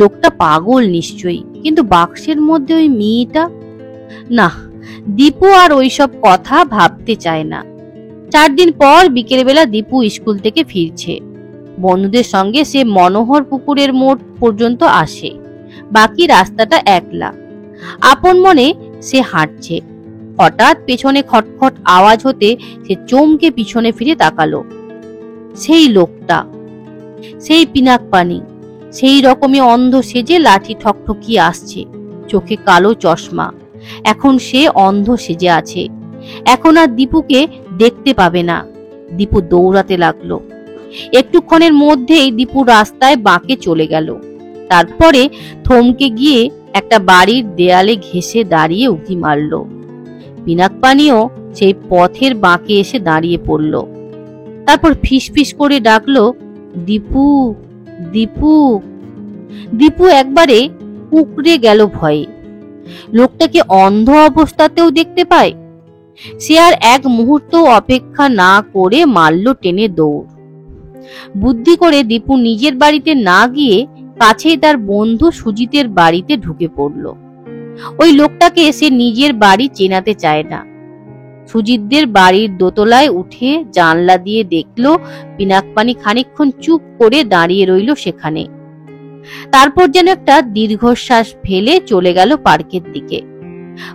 লোকটা পাগল নিশ্চয়ই, কিন্তু বাক্সের মধ্যে ওই মেয়েটা? না, দীপু আর ওইসব কথা ভাবতে চায় না। 4 দিন পর বিকেল বেলা দীপু স্কুল থেকে ফিরছে। বন্ধুদের সঙ্গে সে মনোহর পুকুরের মোড় পর্যন্ত আসে, বাকি রাস্তাটা একলা। আপন মনে সে হাঁটছে। হঠাৎ পেছনে খটখট আওয়াজ হতে সে চমকে পিছনে ফিরে তাকালো। সেই লোকটা, সেই পিনাকপানি, সেই রকমই অন্ধ সেজে লাঠি ঠকঠকিয়ে আসছে, চোখে কালো চশমা। এখন সে অন্ধ সেজে আছে, এখন আর দীপুকে দেখতে পাবে না। দীপু দৌড়াতে লাগলো। একটুক্ষণের মধ্যেই দীপু রাস্তায় বাঁকে চলে গেল। তারপরে থমকে গিয়ে একটা বাড়ির দেয়ালে ঘেঁষে দাঁড়িয়ে উঁকি মারল। পিনাকপানিও সেই পথের বাঁকে এসে দাঁড়িয়ে পড়ল। তারপর ফিসফিস করে ডাকলো, দীপু, দীপু। দীপু একবারে কুঁকড়ে গেল ভয়ে। লোকটাকে অন্ধ অবস্থাতেও দেখতে পায়। সে আর এক মুহূর্ত অপেক্ষা না করে মারল টেনে দৌড়। বুদ্ধি করে দীপু নিজের বাড়িতে না গিয়ে কাছেই তার বন্ধু সুজিতের বাড়িতে ঢুকে পড়ল। ওই লোকটাকে সে নিজের বাড়ি চেনাতে চায় না। সুজিতদের বাড়ির দোতলায় উঠে জানলা দিয়ে দেখলো পিনাকপানি খানিকক্ষণ চুপ করে দাঁড়িয়ে রইল সেখানে। তারপর যেন একটা দীর্ঘশ্বাস ফেলে চলে গেল পার্কের দিকে।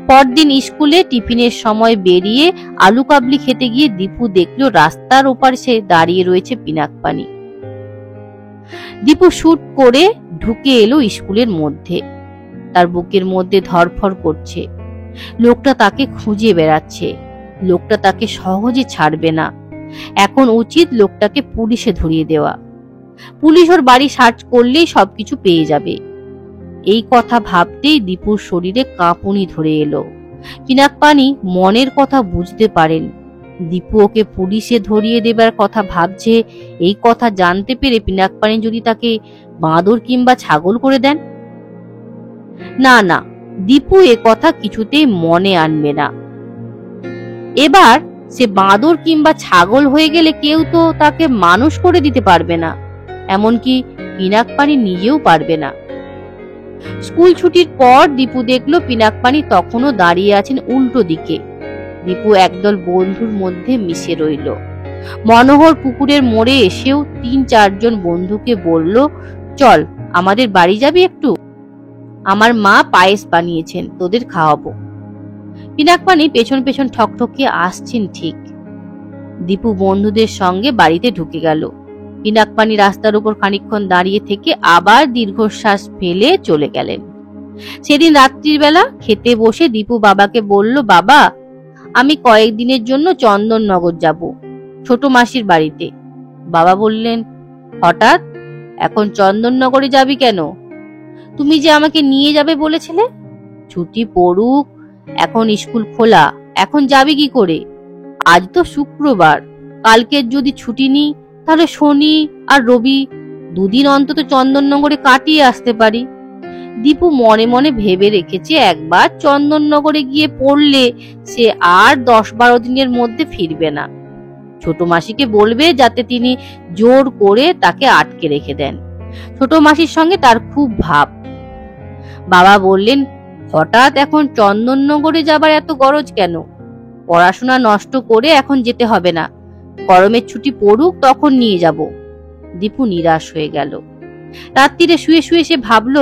পরদিন স্কুলে টিফিনের সময় বেরিয়ে আলু কাবলি খেতে গিয়ে দীপু দেখলো রাস্তার ওপারে সে দাঁড়িয়ে রয়েছে পিনাকপানি। দীপু শুট করে ঢুকে এলো স্কুলের মধ্যে। তার বুকের মধ্যে ধরফর করছে। লোকটা তাকে খুঁজে বেড়াচ্ছে। লোকটা তাকে সহজে ছাড়বে না। এখন উচিত লোকটাকে পুলিশে ধরিয়ে দেওয়া। পুলিশ ওর বাড়ি সার্চ করলেই সবকিছু পেয়ে যাবে। এই কথা ভাবতেই দীপুর শরীরে কাঁপুনি ধরে এলো। পিনাকপানি মনের কথা বুঝতে পারেন। দীপু ওকে পুলিশে ধরিয়ে দেবার কথা ভাবছে, এই কথা জানতে পেরে পিনাকপানি যদি তাকে বাঁদর কিংবা ছাগল করে দেন। না না, দীপু এ কথা কিছুতেই মনে আনবে না। এবার সে বাঁদর কিংবা ছাগল হয়ে গেলে কেউ তো তাকে মানুষ করে দিতে পারবে না, এমনকি পিনাকপানি নিজেও পারবে না। স্কুল ছুটির পর দীপু দেখলো পিনাকপানি তখনও দাঁড়িয়ে আছেন উল্টো দিকে। দীপু একদল বন্ধুর মধ্যে মিশে রইল। মনোহর পুকুরের মোড়ে এসেও ৩-৪ জন বন্ধুকে বলল, চল আমাদের বাড়ি যাবি একটু, আমার মা পায়েস বানিয়েছেন, তোদের খাওয়াবো। পিনাকপানি পেছন পেছন ঠকঠকিয়ে আসছেন ঠিক। দীপু বন্ধুদের সঙ্গে বাড়িতে ঢুকে গেল। পিনাকপানি রাস্তার উপর খানিকক্ষণ দাঁড়িয়ে থেকে আবার দীর্ঘশ্বাস ফেলে চলে গেলেন। সেদিন রাত্রির বেলা খেতে বসে দীপু বাবাকে বলল, বাবা আমি কয়েকদিনের জন্য চন্দননগর যাব, ছোট মাসির বাড়িতে। বাবা বললেন, হঠাৎ এখন চন্দননগরে যাবি কেন? তুমি যে আমাকে নিয়ে যাবে বলেছিলে। ছুটি পড়ুক, এখন স্কুল খোলা, এখন যাবি কি করে? আজ তো শুক্রবার, কালকের যদি ছুটি নিই তাহলে শনি আর রবি দুদিন অন্তত চন্দননগরে কাটিয়ে আসতে পারি। দীপু মনে মনে ভেবে রেখেছে একবার চন্দননগরে গিয়ে পড়লে সে আর 10-12 দিনের মধ্যে ফিরবে না। ছোট মাসিকে বলবে যাতে তিনি জোর করে তাকে আটকে রেখে দেন। ছোট মাসির সঙ্গে তার খুব ভাব। বাবা বললেন, হঠাৎ এখন চন্দননগরে যাবার এত গরজ কেন? পড়াশোনা নষ্ট করে এখন যেতে হবে না, গরমের ছুটি পড়ুক তখন নিয়ে যাব। দীপু নিরাশ হয়ে গেল। রাত্রিরে শুয়ে শুয়ে সে ভাবল,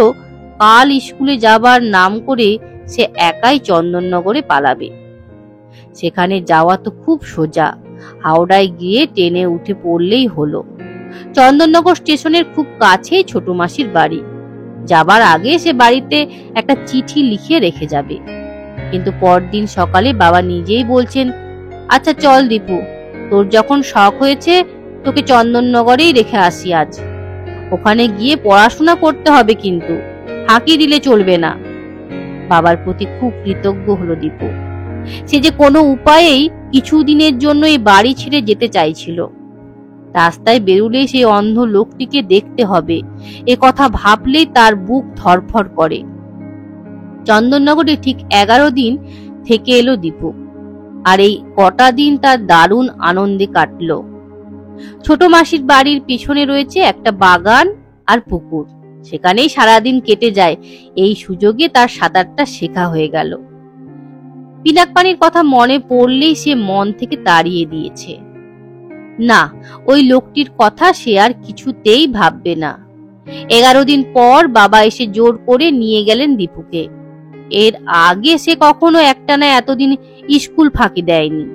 কাল স্কুলে যাবার নাম করে সে একাই চন্দননগরে পালাবে। সেখানে যাওয়া তো খুব সোজা, হাওড়ায় গিয়ে ট্রেনে উঠে পড়লেই হলো। চন্দননগর স্টেশনের খুব কাছেই ছোট মাসির বাড়ি। যাবার আগে সে বাড়িতে একটা চিঠি লিখে রেখে যাবে। কিন্তু পরদিন সকালে বাবা নিজেই বলছেন, আচ্ছা চল দীপু, তোর যখন শখ হয়েছে তোকে চন্দননগরেই রেখে আসি আজ। ওখানে গিয়ে পড়াশোনা করতে হবে, কিন্তু ফাঁকি দিলে চলবে না। বাবার প্রতি খুব কৃতজ্ঞ হলো দীপু। সে যে কোনো উপায়েই কিছুদিনের জন্য এই বাড়ি ছেড়ে যেতে চাইছিল। রাস্তায় বেরুলেই সেই অন্ধ লোকটিকে দেখতে হবে, এ কথা ভাবলেই তার বুক ধরফর করে। চন্দননগরে ঠিক 11 দিন থেকে এলো দীপু। আর এই কটা দিন তার দারুণ আনন্দে কাটলো। ছোট মাসির বাড়ির পিছনে রয়েছে একটা বাগান আর পুকুর, সেখানেই সারাদিন কেটে যায়। এই সুযোগে তার সাঁতারটা শেখা হয়ে গেল। পিনাকপানির কথা মনে পড়লেই সে মন থেকে তাড়িয়ে দিয়েছে। না, ওই লোকটির কথা সে আর কিছুতেই ভাববে না। 11 দিন পর বাবা এসে জোর করে নিয়ে গেলেন দীপুকে। এর আগে সে কখনো একটানা এতদিন স্কুল ফাঁকি দেয়নি।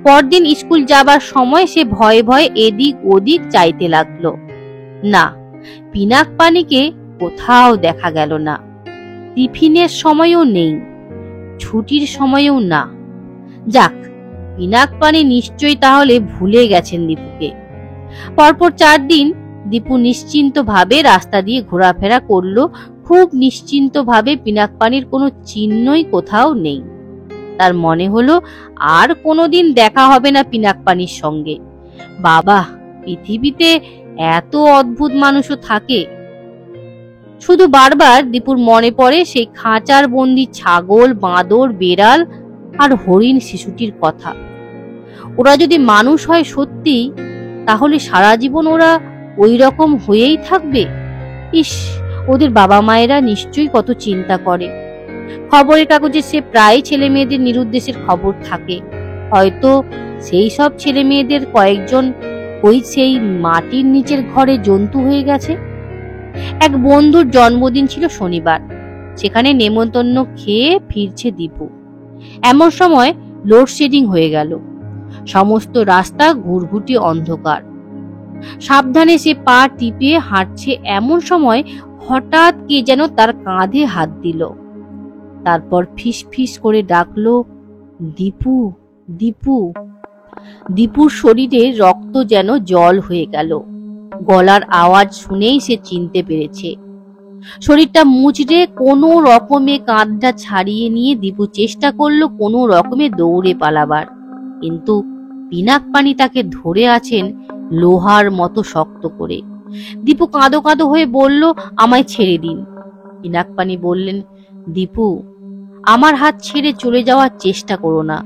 পরদিন স্কুল যাবার সময় সে ভয়ে ভয়ে এদিক ওদিক চাইতে লাগলো। না, পিনাকপানিকে কোথাও দেখা গেল না। টিফিনের সময়ও নেই, ছুটির সময়ও না। যাক, পিনাকপানি নিশ্চয়ই তাহলে ভুলে গেছেন দীপুকে। পরপর 4 দিন দীপু নিশ্চিন্ত ভাবে রাস্তা দিয়ে ঘোরাফেরা করলো। খুব নিশ্চিন্ত ভাবে, পিনাকপানির কোনো চিহ্নই কোথাও নেই। তার মনে হলো আর কোনোদিন দেখা হবে না পিনাকপানির সঙ্গে। বাবা, পৃথিবীতে এত অদ্ভুত মানুষও থাকে। শুধু বারবার দীপুর মনে পড়ে সেই খাঁচার বন্দি ছাগল, বাঁদর, বেড়াল আর হরিণ শিশুটির কথা। ওরা যদি মানুষ হয় সত্যি, তাহলে সারা জীবন ওরা ওই রকম হয়েই থাকবে। ইস, ওদের বাবা মায়েরা নিশ্চয়ই কত চিন্তা করে। খবরের কাগজে সে প্রায় ছেলে মেয়েদের নিরুদ্দেশের খবর থাকে। হয়তো সেই সব ছেলে মেয়েদের কয়েকজন ওই সেই মাটির নিচের ঘরে জন্তু হয়ে গেছে। এক বন্ধুর জন্মদিন ছিল শনিবার। সেখানে নেমন্তন্ন খেয়ে ফিরছে দীপু। এমন সময় লোডশেডিং হয়ে গেল। সমস্ত রাস্তা ঘুরঘুটি অন্ধকার। সাবধানে সে পা টিপে হাঁটছে, এমন সময় হঠাৎ কে যেন তার কাঁধে হাত দিল। তারপর ফিস ফিস করে ডাকলো, দীপু, দীপু। দীপুর শরীরে রক্ত যেন জল হয়ে গেল। গলার আওয়াজ শুনেই সে চিনতে পেরেছে। শরীরটা মুচড়ে কোনো রকমে কাঁধটা ছাড়িয়ে নিয়ে দীপু চেষ্টা করলো কোনো রকমে দৌড়ে পালাবার, কিন্তু পিনাকপানি তাকে ধরে আছেন লোহার মতো শক্ত করে। দীপু কাঁদো কাঁদো হয়ে বলল, আমায় ছেড়ে দিন। পিনাকপানি বললেন, দীপু, আমার হাত ছেড়ে চলে যাওয়ার চেষ্টা করো না।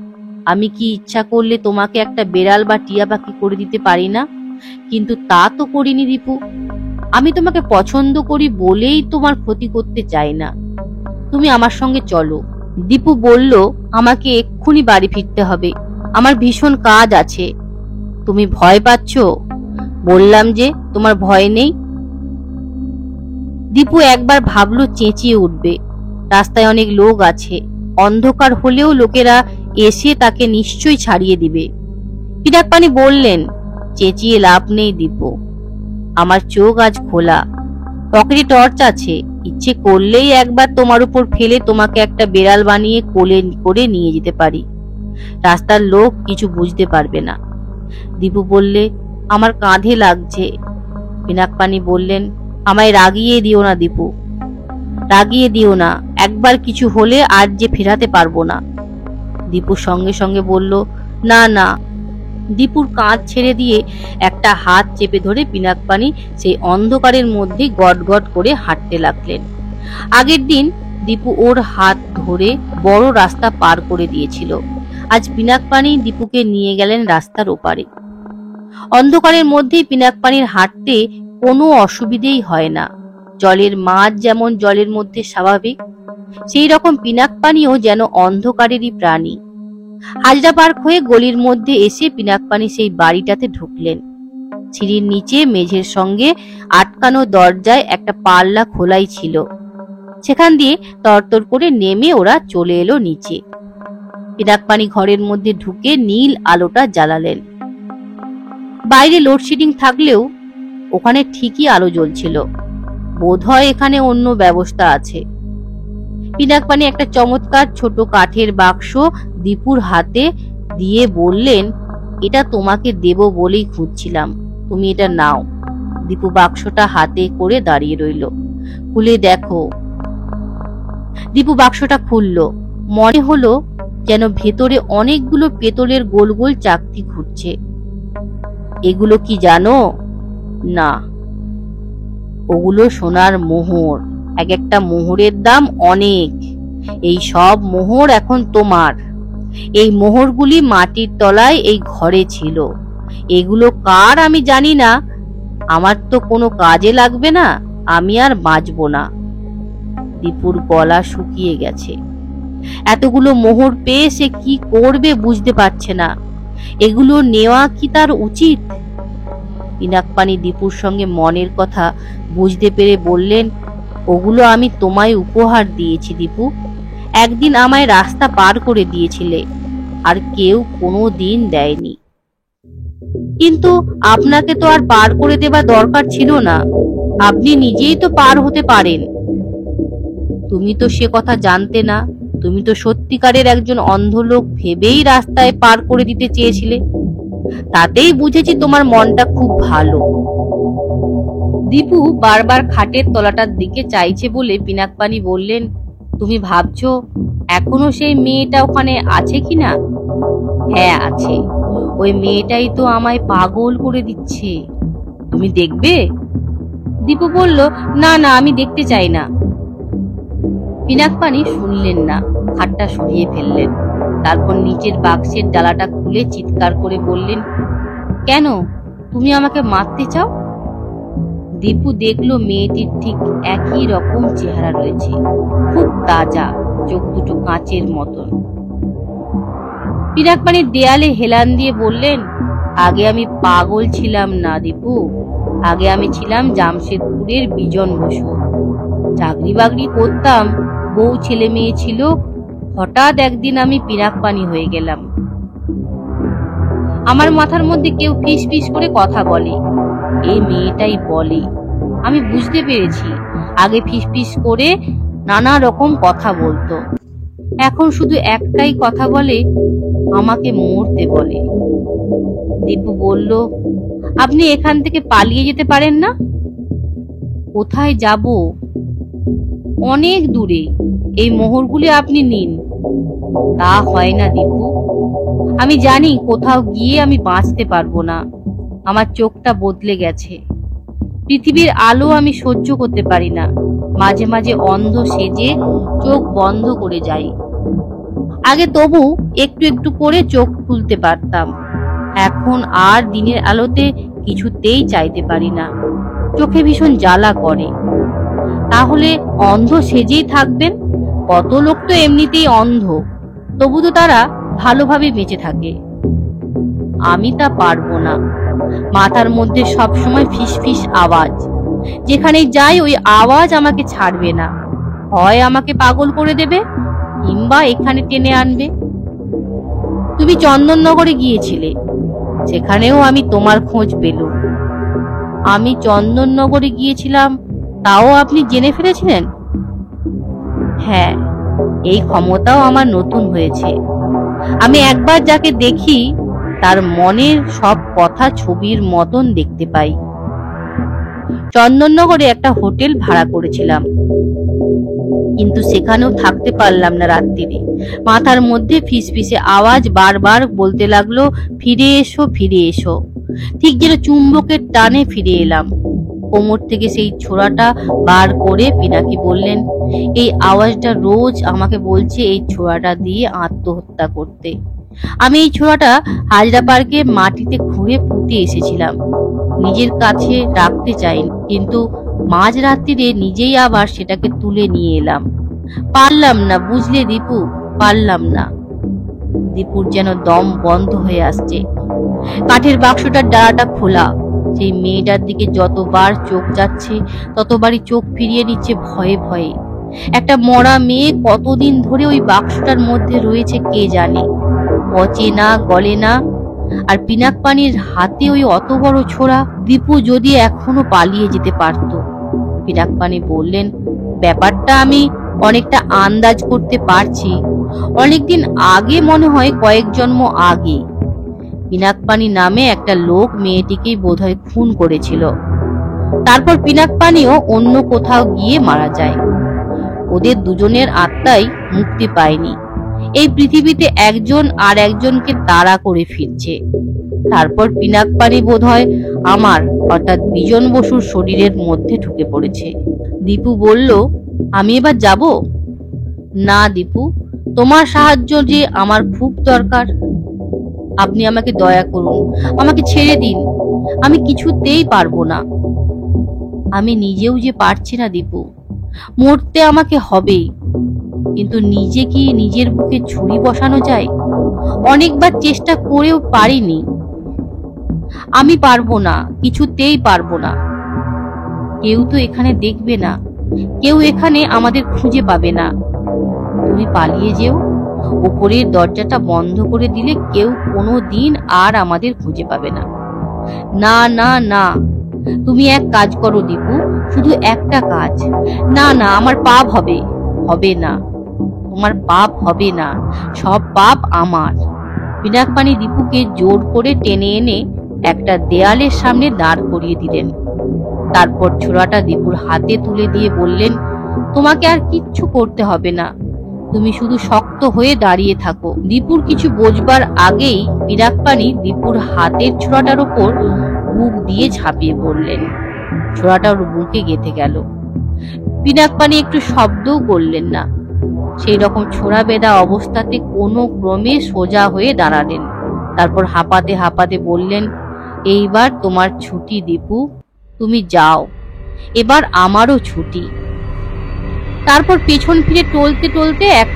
আমি কি ইচ্ছা করলে তোমাকে একটা বেড়াল বা টিয়া পাখি করে দিতে পারি না? কিন্তু তা তো করিনি দীপু। আমি তোমাকে পছন্দ করি বলেই তোমার ক্ষতি করতে চাই না। তুমি আমার সঙ্গে চলো। দীপু বলল, আমাকে এক্ষুনি বাড়ি ফিরতে হবে, আমার ভীষণ কাজ আছে। তুমি ভয় পাচ্ছ? বললাম যে তোমার ভয় নেই। দীপু একবার ভাবলো চেঁচিয়ে উঠবে। রাস্তায় অনেক লোক আছে, অন্ধকার হলেও লোকেরা এসে তাকে নিশ্চয়ই ছাড়িয়ে দিবে। পিনাকপানি বললেন, চেঁচিয়ে লাভ নেই দীপু, আমার চোখ আজ খোলা, পকেটে টর্চ আছে, ইচ্ছে করলেই একবার তোমার উপর ফেলে তোমাকে একটা বেড়াল বানিয়ে কোলে করে নিয়ে যেতে পারি। রাস্তার লোক কিছু বুঝতে পারবে না। দীপু বললে, আমার কাঁধে লাগছে। পিনাকপানি বললেন, আমায় রাগিয়ে দিও না দীপু, রাগিয়ে দিও না, একবার কিছু হলে আর যে ফেরাতে পারবো না। দীপু সঙ্গে সঙ্গে বলল, না না। দীপুর কাঁধ ছেড়ে দিয়ে একটা হাত চেপে ধরে পিনাকপানি সেই অন্ধকারের মধ্যে গট গট করে হাঁটতে লাগলেন। আগের দিন দীপু ওর হাত ধরে বড় রাস্তা পার করে দিয়েছিল। আজ পিনাকপানি দীপুকে নিয়ে গেলেন রাস্তার ওপারে। অন্ধকারের মধ্যেই পিনাকপানির হাঁটতে কোনো অসুবিধেই হয় না। জলের মাছ যেমন জলের মধ্যে স্বাভাবিক, সেই রকম পিনাকপানিও যেন অন্ধকারেরই প্রাণী। হাজরা পার্ক হয়ে গলির মধ্যে এসে পিনাকপানি সেই বাড়িটাতে ঢুকলেন। সিঁড়ির নিচে মেঝের সঙ্গে আটকানো দরজায় একটা পাল্লা খোলাই ছিল। সেখান দিয়ে তরতর করে নেমে ওরা চলে এলো নিচে। পিনাকপানি ঘরের মধ্যে ঢুকে নীল আলোটা জ্বালালেন। বাইরে লোডশেডিং থাকলেও ওখানে ঠিকই আলো জ্বলছিল। বোধহয় এখানে অন্য ব্যবস্থা আছে। পিনাকপানি একটা চমৎকার ছোট কাঠের বাক্স দীপুর হাতে দিয়ে বললেন, এটা তোমাকে দেব বলেই খুঁজছিলাম, তুমি এটা নাও। দীপু বাক্সটা হাতে করে দাঁড়িয়ে রইল। খুলে দেখো। দীপু বাক্সটা খুলল। মনে হলো যেন ভেতরে অনেকগুলো পেতলের গোল গোল চাকতি ঘুরছে। এগুলো কি জানো? না। ওগুলো সোনার মোহর। এক একটা মোহরের দাম অনেক। এই সব মোহর এখন তোমার। এই মোহরগুলি মাটির তলায় এই ঘরে ছিল। এগুলো কার আমি জানি না। আমার তো কোনো কাজে লাগবে না, আমি আর বাঁচবো না। দীপুর গলা শুকিয়ে গেছে। এতগুলো মোহর পেয়ে সে কি করবে বুঝতে পারছে না। এগুলো নেওয়া কি তার উচিত? পিনাকপানি দীপুর সঙ্গে মনের কথা বুঝতে পেরে বললেন, ওগুলো আমি তোমায় উপহার দিয়েছি দীপু। একদিন আমায় রাস্তা পার করে দিয়েছিলে, আর কেউ কোনো দিন দেয়নি। কিন্তু আপনাকে তো আর পার করে দেবার দরকার ছিল না, আপনি নিজেই তো পার হতে পারেন। তুমি তো সে কথা জানতে না। তুমি তো সত্যিকারের একজন অন্ধ লোক ভেবেই রাস্তায় পার করে দিতে চেয়েছিলে। তাতেই বুঝেছি তোমার মনটা খুব ভালো। দীপু বারবার খাটের তলাটার দিকে চাইছে বলে পিনাকপানি বললেন, তুমি ভাবছো এখনো সেই মেয়েটা ওখানে আছে কিনা? হ্যাঁ আছে। ওই মেয়েটাই তো আমায় পাগল করে দিচ্ছে। তুমি দেখবে। দীপু বলল, না না, আমি দেখতে চাই না। পিনাকপানি শুনলেন না, খাটটা সরিয়ে ফেললেন। তারপর নিচের বাক্সের ডালাটা খুলে চিৎকার করে বললেন, কেন, তুমি আমাকে মারতে চাও? দীপু দেখলো মেয়েটির ঠিক একই রকম চেহারা রয়েছে, খুব তাজা, চোখ দুটো কাঁচের মতন। পিনাকপানি দেয়ালে হেলান দিয়ে বললেন, আগে আমি পাগল ছিলাম না দীপু, আগে আমি ছিলাম জামশেদপুরের বিজন বসু। চাকরি বাকরি করতাম, বউ ছেলে মেয়ে ছিল। হঠাৎ একদিন আমি পিনাকপানি হয়ে গেলাম। আমার মাথার মধ্যে কেউ ফিস ফিস করে কথা বলে, এই মেয়েটাই বলে। আমি বুঝতে পেরেছি, আগে ফিস ফিস করে নানা রকম কথা বলতো, এখন শুধু একটাই কথা বলে, আমাকে মরতে বলে। দীপু বলল, আপনি এখান থেকে পালিয়ে যেতে পারেন না? কোথায় যাব? অনেক দূরে, এই মোহরগুলি আপনি নিন। তা হয় না দীপু, আমি জানি কোথাও গিয়ে আমি বাঁচতে পারবো না। আমার চোখটা বদলে গেছে, পৃথিবীর আলো আমি সহ্য করতে পারি না। মাঝে মাঝে অন্ধ সেজে চোখ বন্ধ করে যাই। আগে তবু একটু একটু করে চোখ খুলতে পারতাম, এখন আর দিনের আলোতে কিছুতেই চাইতে পারি না, চোখে ভীষণ জ্বালা করে। তাহলে অন্ধ সেজেই থাকবেন? কত লোক তো এমনিতেই অন্ধ, তবু তো তারা ভালোভাবে বেঁচে থাকে। আমি তা পারবো না। মাথার মধ্যে সব সময় ফিস ফিস আওয়াজ, যেখানে যাই ওই আওয়াজ আমাকে ছাড়বে না। হয় আমাকে পাগল করে দেবে, কিংবা এখানে টেনে আনবে। তুমি চন্দননগরে গিয়েছিলে, সেখানেও আমি তোমার খোঁজ পেলুম। আমি চন্দননগরে গিয়েছিলাম, তাও আপনি জেনে ফেলেছিলেন? হ্যাঁ, এই ক্ষমতাও আমার নতুন হয়েছে। আমি একবার যাকে দেখি, তার মনের সব কথা ছবির মতন দেখতে পাই। চন্দননগরে একটা হোটেল ভাড়া করেছিলাম, কিন্তু সেখানেও থাকতে পারলাম না রাত্রিরে। মাথার মধ্যে ফিসফিসে আওয়াজ বারবার বলতে লাগলো, ফিরে এসো ফিরে এসো। ঠিক যেন চুম্বকের টানে ফিরে এলাম। কোমর থেকে সেই ছোড়াটা বার করে পিনাকি বললেন, এই আওয়াজটা রোজ আমাকে বলছে এই ছোড়াটা দিয়ে আত্মহত্যা করতে। আমি এই ছোড়াটা হাজরা পার্কে মাটিতে খুঁড়ে পুঁতে এসেছিলাম, নিজের কাছে রাখতে চাই, কিন্তু মাঝ রাত্রিরে নিজেই আবার সেটাকে তুলে নিয়ে এলাম। পারলাম না, বুঝলে দীপু, পারলাম না। দীপুর যেন দম বন্ধ হয়ে আসছে। কাঠের বাক্সটার ডালাটা খোলা। সেই মেয়েটার দিকে যতবার চোখ যাচ্ছে, ততবারই চোখ ফিরিয়ে নিচ্ছে ভয়ে ভয়ে। একটা মরা মেয়ে কতদিন ধরে ওই বাক্সটার মধ্যে রয়েছে কে জানে, পচে না, গলে না। আর পিনাকপানির হাতে ওই অত বড় ছোড়া। দীপু যদি এখনো পালিয়ে যেতে পারত। পিনাকপানি বললেন, ব্যাপারটা আমি অনেকটা আন্দাজ করতে পারছি। অনেকদিন আগে, মনে হয় কয়েক জন্ম আগে, পিনাকপানি নামে একটা লোক মেয়েটিকেই বোধহয় খুন করেছিল। তারপর পিনাকপানিও অন্য কোথাও গিয়ে মারা যায়। ওদের দুজনের আত্মাই মুক্তি পায়নি। এই পৃথিবীতে একজন আর একজনকে তাড়া করে ফিরছে। তারপর পিনাকপানি বোধহয় আমার, অর্থাৎ বিজন বসুর শরীরের মধ্যে ঢুকে পড়েছে। দীপু বলল, আমি এবার যাব? না দীপু, তোমার সাহায্য যে আমার খুব দরকার। আপনি আমাকে দয়া করুন, আমাকে ছেড়ে দিন। আমি কিছুতেই পারবো না। আমি নিজেও যে পারছি না দীপু। মরতে আমাকে হবেই, কিন্তু নিজে কি নিজের বুকে ছুরি বসানো যায়? অনেকবার চেষ্টা করেও পারিনি। আমি পারবো না, কিছুতেই পারবো না। কেউ তো এখানে দেখবে না, কেউ এখানে আমাদের খুঁজে পাবে না। তুমি পালিয়ে যেও, উপরের দরজাটা বন্ধ করে দিলে কেউ কোনো দিন আর আমাদের খুঁজে পাবে না। না না না, তুমি এক কাজ করো দীপু, শুধু একটা কাজ। না না, আমার পাপ হবে। হবে না, তোমার পাপ হবে না, সব পাপ আমার। পিনাকপানি দীপুকে জোর করে টেনে এনে একটা দেয়ালের সামনে দাঁড় করিয়ে দিলেন। তারপর ছোড়াটা দীপুর হাতে তুলে দিয়ে বললেন, তোমাকে আর কিচ্ছু করতে হবে না, তুমি শুধু শক্ত হয়ে দাঁড়িয়ে থাকো। দীপুর কিছু বোঝবার আগেই পিনাকপানি দীপুর হাতের ছোড়াটার ওপর বুক দিয়ে ঝাঁপিয়ে পড়লেন। ছোড়াটা ওর বুকে গেঁথে গেল। পিনাকপানি একটু শব্দও করলেন না। সেই রকম ছোড়া বেঁধা অবস্থাতে কোনো ক্রমে সোজা হয়ে দাঁড়ালেন। তারপর হাঁপাতে হাঁপাতে বললেন, এইবার তোমার ছুটি দীপু, তুমি যাও, এবার আমারও ছুটি। তারপর পেছন ফিরে টলতে টলতে এক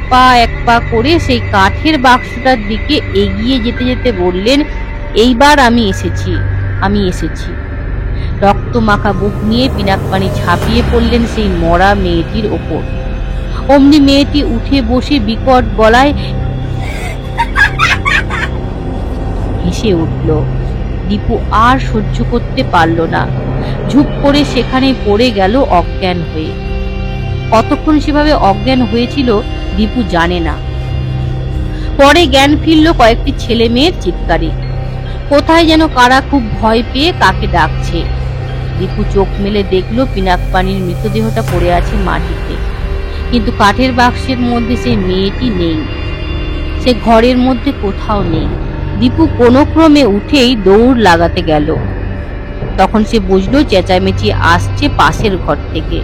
পা করে সেই কাঠের বাক্সটার দিকে এগিয়ে যেতে যেতে বললেন, এইবার আমি এসেছি। রক্ত মাখা বুক নিয়ে পিনাকপানি ঝাঁপিয়ে পড়লেন সেই মরা মেয়েটির ওপর। অমনি মেয়েটি উঠে বসে বিকট গলায় হেসে উঠল। দীপু আর সহ্য করতে পারল না, ঝুপ করে সেখানে পড়ে গেল অজ্ঞান হয়ে। কতক্ষণ সেভাবে অজ্ঞান হয়েছিল দীপু জানে না। পরে জ্ঞান ফিরল কয়েকটি ছেলে মেয়ের চিৎকারে। কোথায় যেন কারা খুব ভয় পেয়ে কাকে ডাকছে। দীপু চোখ মেলে দেখলো পিনাকপানির মৃতদেহটা পড়ে আছে মাটিতে, কিন্তু কাঠের বাক্সের মধ্যে সেই মেয়েটি নেই, সে ঘরের মধ্যে কোথাও নেই। দীপু কোনো ক্রমে উঠেই দৌড় লাগাতে গেল। তখন সে বুঝলো চেঁচামেচি আসছে পাশের ঘর থেকে।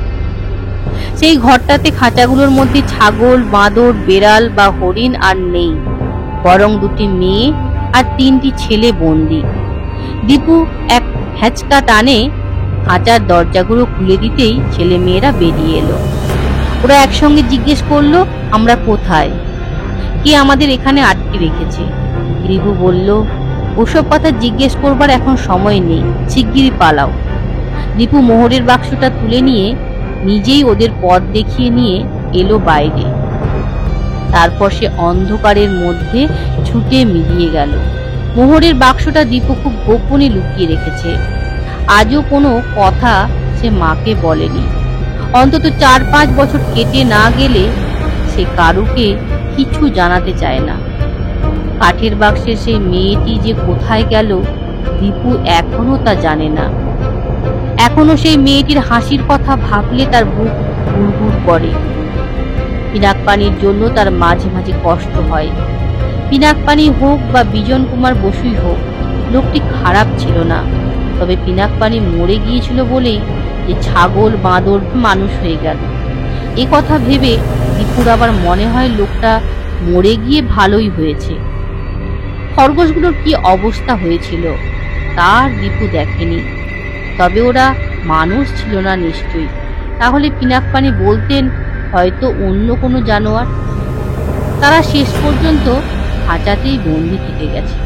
সেই ঘরটাতে খাঁচাগুলোর মধ্যে ছাগল, বাঁদর, বেড়াল বা হরিণ আর নেই, বরং দুটি মেয়ে আর তিনটি ছেলে বন্দি। দীপু এক হ্যাচকা টানে খাঁচার দরজাগুলো খুলে দিতেই ছেলে মেয়েরা বেরিয়ে এলো। ওরা একসঙ্গে জিজ্ঞেস করলো, আমরা কোথায়, কে আমাদের এখানে আটকে রেখেছে? দীপু বলল, ওসব কথা জিজ্ঞেস করবার এখন সময় নেই, শিগগিরই পালাও। দীপু মোহরের বাক্সটা তুলে নিয়ে নিজেই ওদের পথ দেখিয়ে নিয়ে এলো বাইরে। তারপর সে অন্ধকারের মধ্যে ছুটে মিলিয়ে গেল। মোহরের বাক্সটা দীপু খুব গোপনে লুকিয়ে রেখেছে। আজও কোনো কথা সে মাকে বলেনি। অন্তত 4-5 বছর কেটে না গেলে সে কারুকে কিছু জানাতে চায় না। কাঠের বাক্সে সেই মেয়েটি যে কোথায় গেল দীপু এখনো তা জানে না। এখনো সেই মেয়েটির হাসির কথা ভাবলে তার বুক গুড়গুড় করে। পিনাকপানির জন্য তার মাঝে মাঝে কষ্ট হয়। পিনাকপানি হোক বা বিজন কুমার বসুই হোক, লোকটি খারাপ ছিল না। তবে পিনাকপানি মরে গিয়েছিল বলেই যে ছাগল, বাঁদর মানুষ হয়ে গেল, এ কথা ভেবে দীপুর আবার মনে হয় লোকটা মরে গিয়ে ভালোই হয়েছে। খরগোশগুলোর কি অবস্থা হয়েছিল তার দীপু দেখেনি। তবে ওরা মানুষ ছিল না নিশ্চয়ই, তাহলে পিনাকপানি বলতেন হয়তো অন্য কোনো জানোয়ার। তারা শেষ পর্যন্ত খাঁচাতেই বন্দি থেকে গেছে।